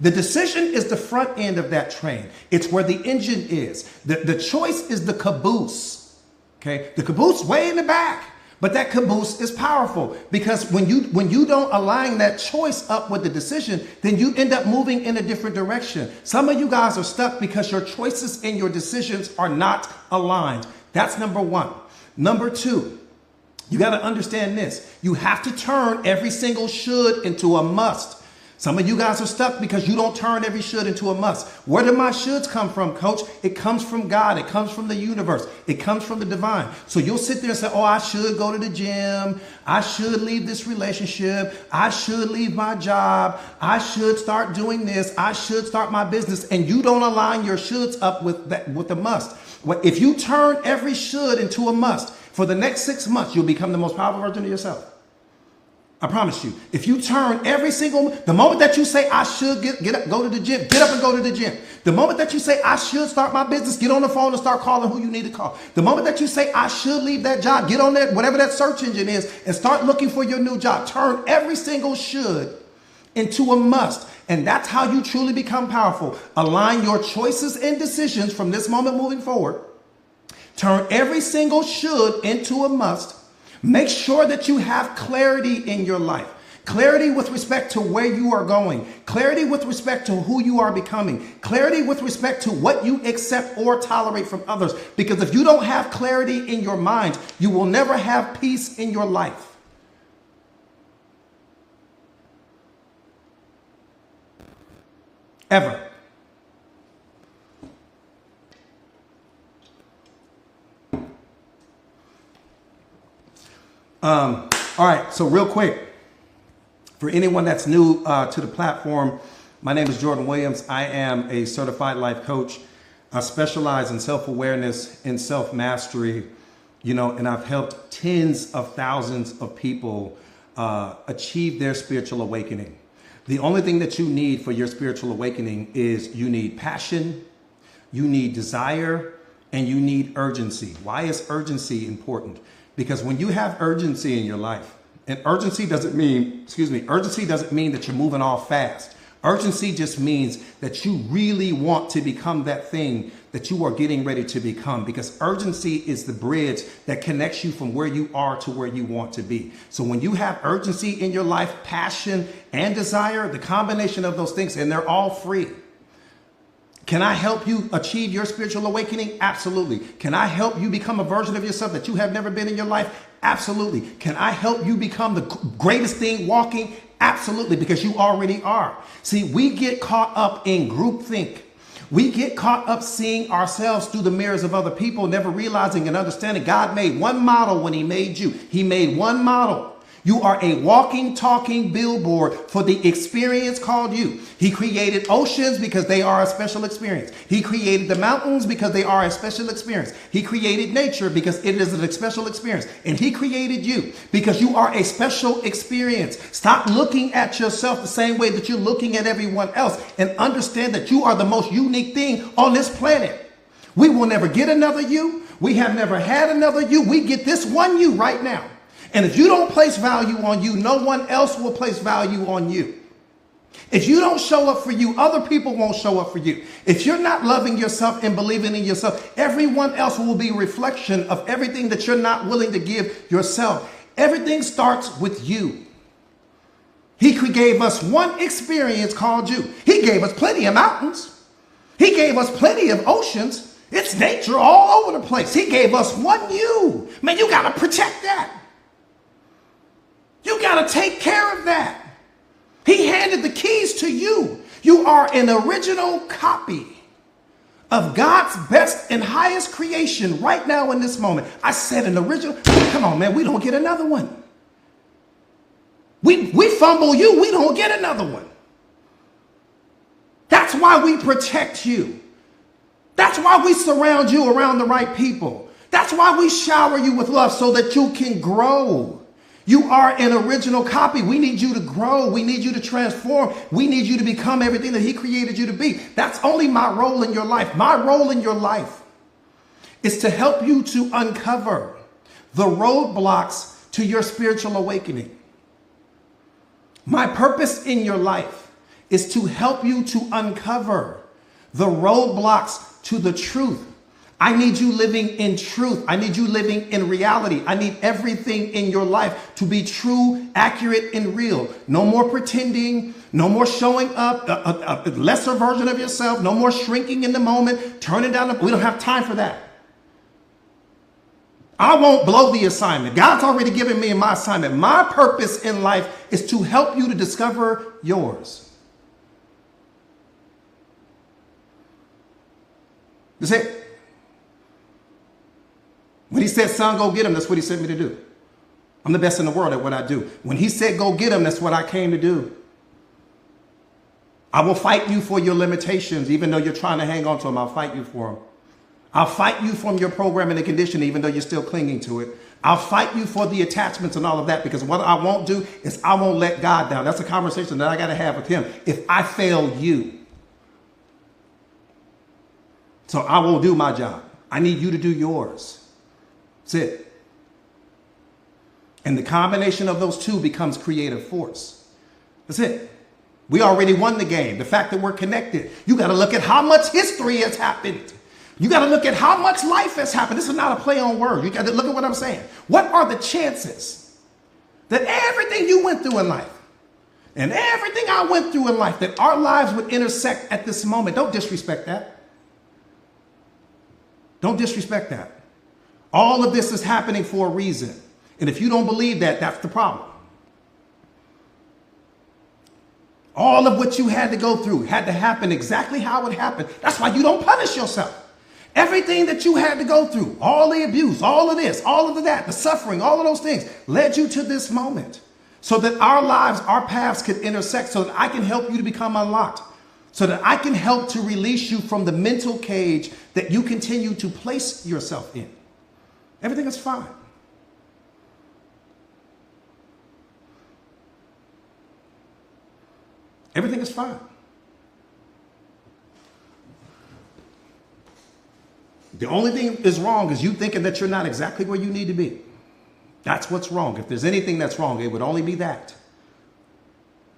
The decision is the front end of that train. It's where the engine is. The choice is the caboose. Okay, the caboose way in the back. But that caboose is powerful because when you don't align that choice up with the decision, then you end up moving in a different direction. Some of you guys are stuck because your choices and your decisions are not aligned. That's number one. Number two, you got to understand this. You have to turn every single should into a must. Some of you guys are stuck because you don't turn every should into a must. Where do my shoulds come from, coach? It comes from God. It comes from the universe. It comes from the divine. So you'll sit there and say, oh, I should go to the gym. I should leave this relationship. I should leave my job. I should start doing this. I should start my business. And you don't align your shoulds up with the must. If you turn every should into a must, for the next 6 months, you'll become the most powerful version of yourself. I promise you, if you turn the moment that you say, I should get up, go to the gym, get up and go to the gym. The moment that you say, I should start my business, get on the phone and start calling who you need to call. The moment that you say, I should leave that job, get on that, whatever that search engine is, and start looking for your new job. Turn every single should into a must. And that's how you truly become powerful. Align your choices and decisions from this moment moving forward. Turn every single should into a must. Make sure that you have clarity in your life. Clarity with respect to where you are going. Clarity with respect to who you are becoming. Clarity with respect to what you accept or tolerate from others. Because if you don't have clarity in your mind, you will never have peace in your life. Ever. All right, so real quick, for anyone that's new to the platform, my name is Jordan Williams. I am a certified life coach. I specialize in self-awareness and self-mastery, and I've helped tens of thousands of people achieve their spiritual awakening. The only thing that you need for your spiritual awakening is you need passion, you need desire, and you need urgency. Why is urgency important? Because when you have urgency in your life, and urgency doesn't mean that you're moving all fast. Urgency just means that you really want to become that thing that you are getting ready to become, because urgency is the bridge that connects you from where you are to where you want to be. So when you have urgency in your life, passion and desire, the combination of those things, and they're all free. Can I help you achieve your spiritual awakening? Absolutely. Can I help you become a version of yourself that you have never been in your life? Absolutely. Can I help you become the greatest thing walking? Absolutely, because you already are. See, we get caught up in groupthink. We get caught up seeing ourselves through the mirrors of other people, never realizing and understanding God made one model when he made you. He made one model. You are a walking, talking billboard for the experience called you. He created oceans because they are a special experience. He created the mountains because they are a special experience. He created nature because it is a special experience. And he created you because you are a special experience. Stop looking at yourself the same way that you're looking at everyone else, and understand that you are the most unique thing on this planet. We will never get another you. We have never had another you. We get this one you right now. And if you don't place value on you, no one else will place value on you. If you don't show up for you, other people won't show up for you. If you're not loving yourself and believing in yourself, everyone else will be a reflection of everything that you're not willing to give yourself. Everything starts with you. He gave us one experience called you. He gave us plenty of mountains. He gave us plenty of oceans. It's nature all over the place. He gave us one you. Man, you got to protect that. You got to take care of that. He handed the keys to you. You are an original copy of God's best and highest creation right now in this moment. I said an original. Come on, man. We don't get another one. We fumble you. We don't get another one. That's why we protect you. That's why we surround you around the right people. That's why we shower you with love so that you can grow. You are an original copy. We need you to grow. We need you to transform. We need you to become everything that he created you to be. That's only my role in your life. My role in your life is to help you to uncover the roadblocks to your spiritual awakening. My purpose in your life is to help you to uncover the roadblocks to the truth. I need you living in truth. I need you living in reality. I need everything in your life to be true, accurate, and real. No more pretending. No more showing up a lesser version of yourself. No more shrinking in the moment, turning down. We don't have time for that. I won't blow the assignment. God's already given me my assignment. My purpose in life is to help you to discover yours. That's it. When he said, son, go get him, that's what he sent me to do. I'm the best in the world at what I do. When he said, go get him, that's what I came to do. I will fight you for your limitations, even though you're trying to hang on to them. I'll fight you for them. I'll fight you from your programming and conditioning, even though you're still clinging to it. I'll fight you for the attachments and all of that, because what I won't do is I won't let God down. That's a conversation that I got to have with him. If I fail you, so I won't do my job. I need you to do yours. That's it. And the combination of those two becomes creative force. That's it. We already won the game. The fact that we're connected. You got to look at how much history has happened. You got to look at how much life has happened. This is not a play on words. You got to look at what I'm saying. What are the chances that everything you went through in life and everything I went through in life, that our lives would intersect at this moment? Don't disrespect that. Don't disrespect that. All of this is happening for a reason. And if you don't believe that, that's the problem. All of what you had to go through had to happen exactly how it happened. That's why you don't punish yourself. Everything that you had to go through, all the abuse, all of this, all of that, the suffering, all of those things led you to this moment so that our lives, our paths could intersect, so that I can help you to become unlocked, so that I can help to release you from the mental cage that you continue to place yourself in. Everything is fine. Everything is fine. The only thing is wrong is you thinking that you're not exactly where you need to be. That's what's wrong. If there's anything that's wrong, it would only be that.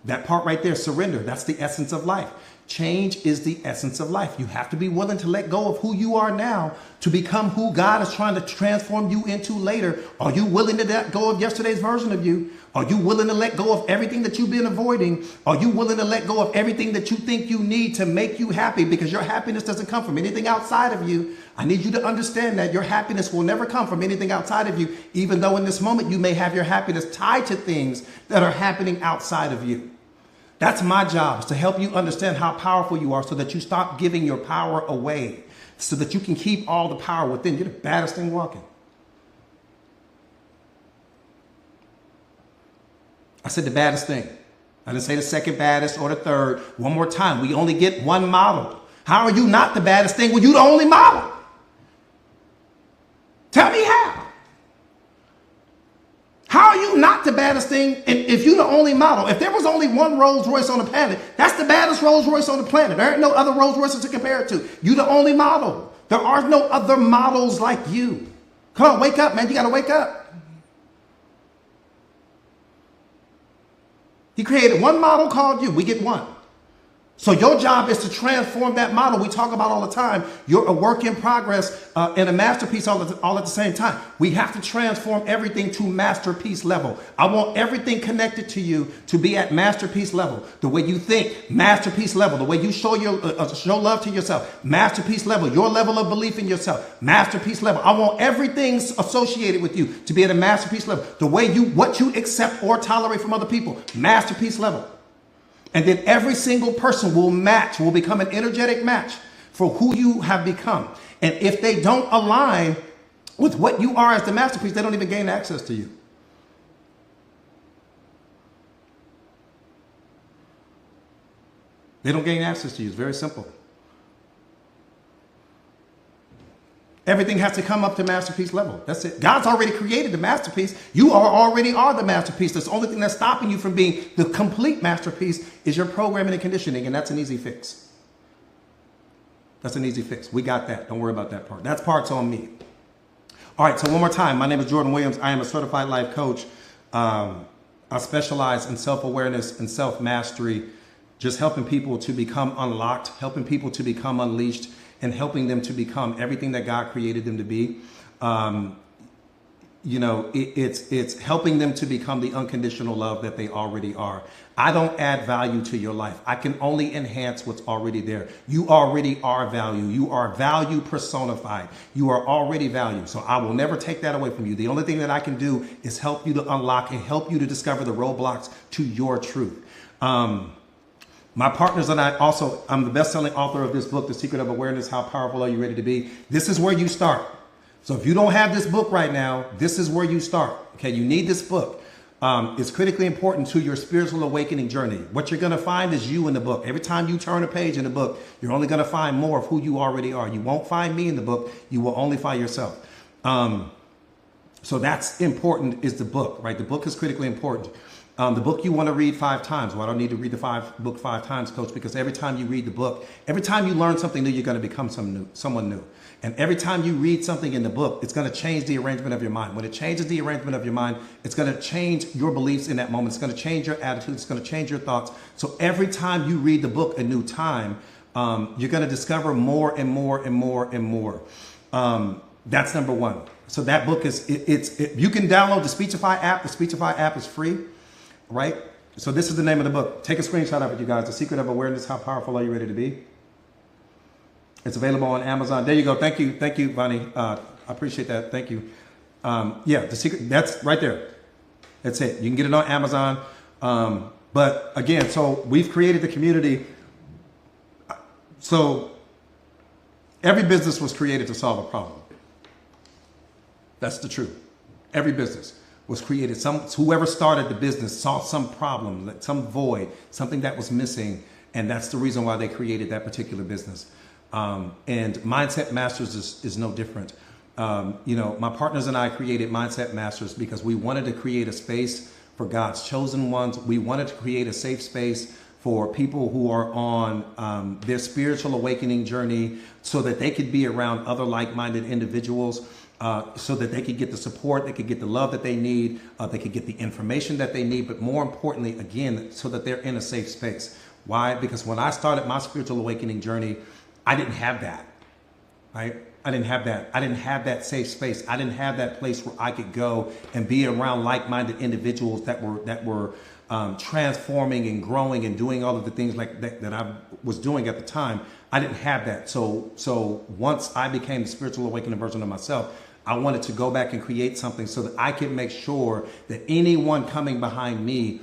That part right there, surrender. That's the essence of life. Change is the essence of life. You have to be willing to let go of who you are now to become who God is trying to transform you into later. Are you willing to let go of yesterday's version of you? Are you willing to let go of everything that you've been avoiding? Are you willing to let go of everything that you think you need to make you happy? Because your happiness doesn't come from anything outside of you. I need you to understand that your happiness will never come from anything outside of you, even though in this moment you may have your happiness tied to things that are happening outside of you. That's my job, is to help you understand how powerful you are so that you stop giving your power away, so that you can keep all the power within. You're the baddest thing walking. I said the baddest thing. I didn't say the second baddest or the third. One more time. We only get one model. How are you not the baddest thing when you're the only model? Tell me how. How are you not the baddest thing if you're the only model? If there was only one Rolls Royce on the planet, that's the baddest Rolls Royce on the planet. There ain't no other Rolls Royces to compare it to. You're the only model. There are no other models like you. Come on, wake up, man. You got to wake up. He created one model called you. We get one. So your job is to transform that model. We talk about all the time. You're a work in progress and a masterpiece all at the same time. We have to transform everything to masterpiece level. I want everything connected to you to be at masterpiece level. The way you think, masterpiece level. The way you show show love to yourself, masterpiece level. Your level of belief in yourself, masterpiece level. I want everything associated with you to be at a masterpiece level. The way what you accept or tolerate from other people, masterpiece level. And then every single person will become an energetic match for who you have become. And if they don't align with what you are as the masterpiece, they don't even gain access to you. They don't gain access to you. It's very simple. Everything has to come up to masterpiece level. That's it. God's already created the masterpiece. You already are the masterpiece. The only thing that's stopping you from being the complete masterpiece is your programming and conditioning, and that's an easy fix. That's an easy fix. We got that. Don't worry about that part. That part's on me. All right, so one more time. My name is Jordan Williams. I am a certified life coach. I specialize in self-awareness and self-mastery, just helping people to become unlocked, helping people to become unleashed, and helping them to become everything that God created them to be. It's helping them to become the unconditional love that they already are. I don't add value to your life. I can only enhance what's already there. You already are value. You are value personified. You are already value. So I will never take that away from you. The only thing that I can do is help you to unlock and help you to discover the roadblocks to your truth. My partners and I'm the best-selling author of this book, The Secret of Awareness, How Powerful Are You Ready to Be? This is where you start. So if you don't have this book right now, this is where you start. Okay, you need this book. It's critically important to your spiritual awakening journey. What you're going to find is you in the book. Every time you turn a page in the book, you're only going to find more of who you already are. You won't find me in the book. You will only find yourself. So that's important, is the book, right? The book is critically important. The book you want to read 5 times. Well, I don't need to read the book 5 times, Coach, because every time you read the book, every time you learn something new, you're going to become someone new. And every time you read something in the book, it's going to change the arrangement of your mind. When it changes the arrangement of your mind, it's going to change your beliefs in that moment. It's going to change your attitude. It's going to change your thoughts. So every time you read the book a new time, you're going to discover more and more and more and more. That's number one. So that book is, you can download the Speechify app. The Speechify app is free. Right? So this is the name of the book. Take a screenshot of it, you guys. The Secret of Awareness, How Powerful Are You Ready to Be? It's available on Amazon. There you go. Thank you, Vonnie. I appreciate that. Thank you. Yeah, The Secret, that's right there. That's it. You can get it on Amazon. But again, so we've created the community. So every business was created to solve a problem. That's the truth. Every business was created. Whoever started the business saw some problem, some void, something that was missing, and that's the reason why they created that particular business. And Mindset Masters is no different. My partners and I created Mindset Masters because we wanted to create a space for God's chosen ones. We wanted to create a safe space for people who are on their spiritual awakening journey so that they could be around other like-minded individuals. So that they could get the support, they could get the love that they need, they could get the information that they need, but more importantly, again, so that they're in a safe space. Why? Because when I started my spiritual awakening journey, I didn't have that, right? I didn't have that. I didn't have that safe space. I didn't have that place where I could go and be around like-minded individuals that were transforming and growing and doing all of the things like that I was doing at the time. I didn't have that. So once I became the spiritual awakening version of myself, I wanted to go back and create something so that I could make sure that anyone coming behind me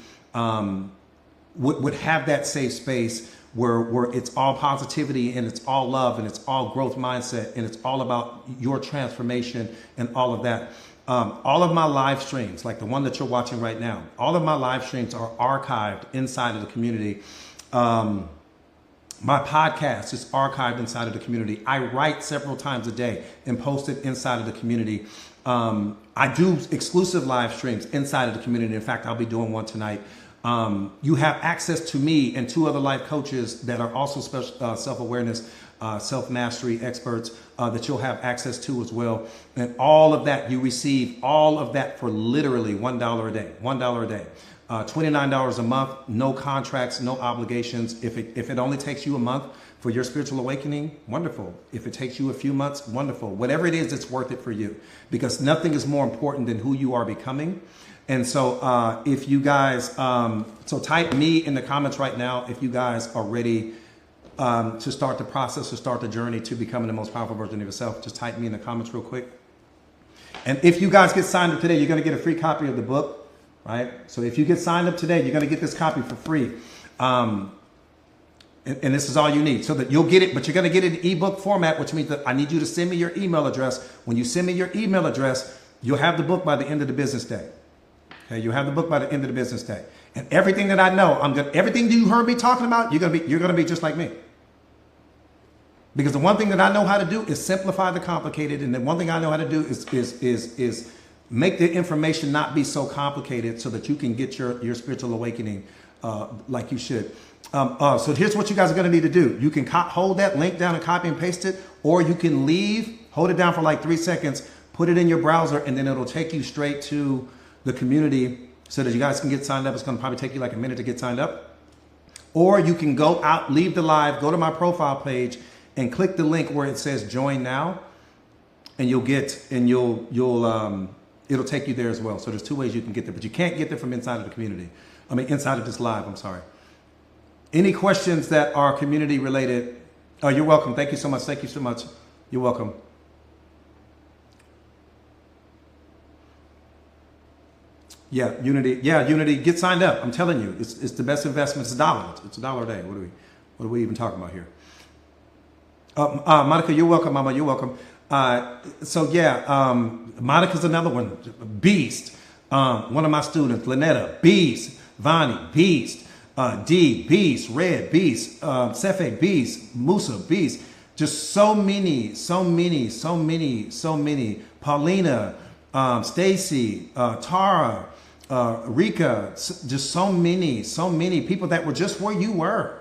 would have that safe space where it's all positivity and it's all love and it's all growth mindset and it's all about your transformation and all of that. All of my live streams, like the one that you're watching right now, all of my live streams are archived inside of the community. My podcast is archived inside of the community. I write several times a day and post it inside of the community. I do exclusive live streams inside of the community. In fact, I'll be doing one tonight. You have access to me and 2 other life coaches that are also self-awareness, self-mastery experts that you'll have access to as well. And all of that, you receive all of that for literally $1 a day, $1 a day. $29 a month, no contracts, no obligations. If it only takes you a month for your spiritual awakening, wonderful. If it takes you a few months, wonderful. Whatever it is, it's worth it for you, because nothing is more important than who you are becoming. And so if you guys, so type me in the comments right now if you guys are ready to start the process, to start the journey to becoming the most powerful version of yourself. Just type me in the comments real quick. And if you guys get signed up today, you're going to get a free copy of the book. Right? So if you get signed up today, you're going to get this copy for free. And this is all you need, so that you'll get it, but you're going to get it in ebook format, which means that I need you to send me your email address. When you send me your email address, you'll have the book by the end of the business day. Okay, you'll have the book by the end of the business day. And everything that I know, everything you heard me talking about, you're going to be just like me. Because the one thing that I know how to do is simplify the complicated, and the one thing I know how to do is make the information not be so complicated, so that you can get your spiritual awakening like you should. So here's what you guys are going to need to do. You can hold that link down and copy and paste it, or you can leave, hold it down for like 3 seconds, put it in your browser, and then it'll take you straight to the community so that you guys can get signed up. It's going to probably take you like a minute to get signed up. Or you can go out, leave the live, go to my profile page, and click the link where it says join now, and it'll take you there as well. So there's 2 ways you can get there, but you can't get there from inside of the community. Inside of this live, I'm sorry. Any questions that are community related? Oh, you're welcome. Thank you so much. Thank you so much. You're welcome. Yeah, Unity. Yeah, Unity. Get signed up. I'm telling you, it's the best investment. It's $1. It's $1 a day. What are we even talking about here? Monica, you're welcome, Mama. You're welcome. Monica's another one. Beast. One of my students, Lynetta, Beast. Vani, Beast. D, Beast. Red, Beast. Sefe, Beast. Musa, Beast. Just so many. Paulina, Stacy, Tara, Rika. Just so many people that were just where you were.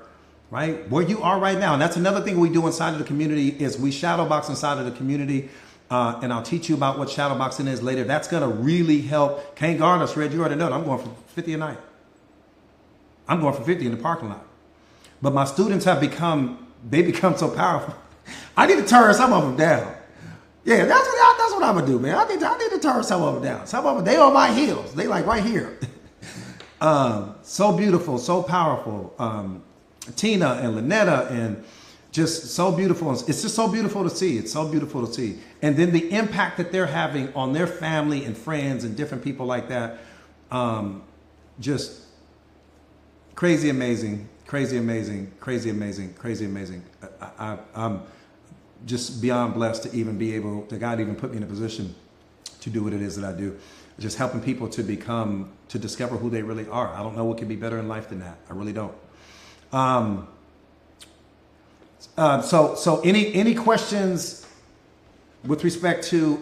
Right? Where you are right now. And that's another thing we do inside of the community is we shadowbox inside of the community. And I'll teach you about what shadowboxing is later. That's going to really help. Can't guard us, Red. You already know it. I'm going for 50 a night. I'm going for 50 in the parking lot. But my students have become so powerful. I need to turn some of them down. Yeah, that's what I'm going to do, man. I need to turn some of them down. Some of them, they on my heels. They like right here. So beautiful, so powerful. Tina and Lynetta, and just so beautiful. It's just so beautiful to see. It's so beautiful to see. And then the impact that they're having on their family and friends and different people like that. Just crazy amazing. I'm just beyond blessed to even be able, to God even put me in a position to do what it is that I do. Just helping people to discover who they really are. I don't know what could be better in life than that. I really don't. So any questions with respect to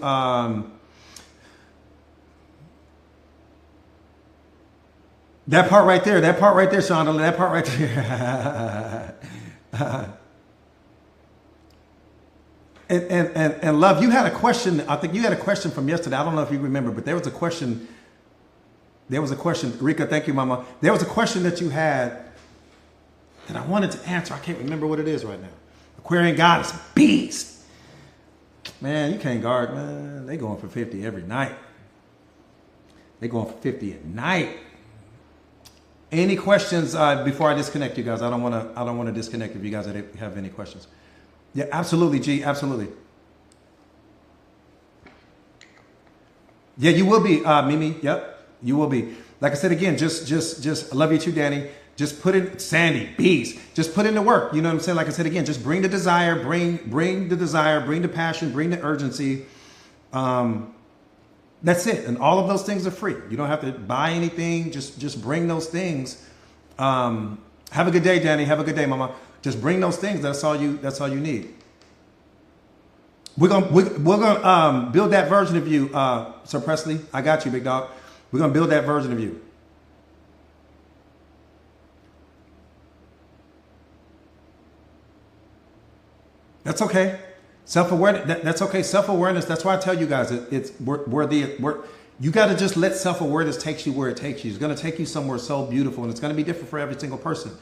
that part right there, Shonda, that part right there. And Love, you had a question. I think you had a question from yesterday. I don't know if you remember, but there was a question. Rika, thank you, Mama. There was a question that you had that I wanted to answer. I can't remember what it is right now. Aquarian Goddess, beast. Man, you can't guard, man. They going for 50 every night. They going for 50 at night. Any questions before I disconnect you guys? I don't want to disconnect if you guys have any questions. Yeah, absolutely, G, absolutely. Yeah, you will be, Mimi. Yep, you will be. Like I said again, just I love you too, Danny. Just put in Sandy, beast. Just put in the work. You know what I'm saying? Like I said again, just bring the desire, bring the desire, bring the passion, bring the urgency. That's it. And all of those things are free. You don't have to buy anything. Just bring those things. Have a good day, Danny. Have a good day, Mama. Just bring those things. That's all you need. We're gonna build that version of you, Sir Presley. I got you, big dog. We're gonna build that version of you. That's okay. Self-awareness. That's okay. Self-awareness. That's why I tell you guys, You got to just let self-awareness take you where it takes you. It's going to take you somewhere so beautiful, and it's going to be different for every single person.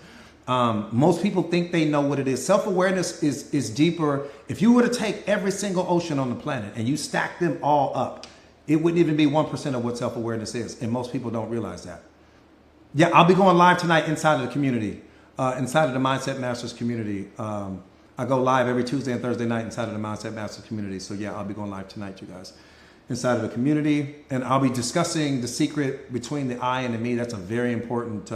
Most people think they know what it is. Self-awareness is deeper. If you were to take every single ocean on the planet and you stack them all up, it wouldn't even be 1% of what self-awareness is. And most people don't realize that. Yeah, I'll be going live tonight inside of the community, inside of the Mindset Masters community. I go live every Tuesday and Thursday night inside of the Mindset Masters community. So yeah, I'll be going live tonight, you guys, inside of the community. And I'll be discussing the secret between the I and the me. That's a very important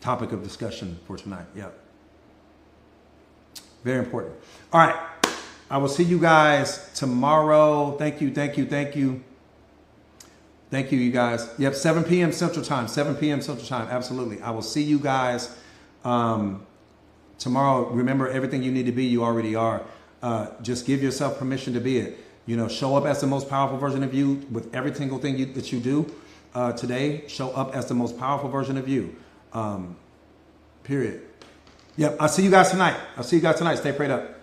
topic of discussion for tonight. Yeah. Very important. All right. I will see you guys tomorrow. Thank you. Thank you. Thank you. Thank you, you guys. Yep. 7 p.m. Central Time. 7 p.m. Central Time. Absolutely. I will see you guys tomorrow. Remember, everything you need to be, you already are. Just give yourself permission to be it. You know, show up as the most powerful version of you with every single thing that you do. Today, show up as the most powerful version of you. Period. Yep. I'll see you guys tonight. Stay prayed up.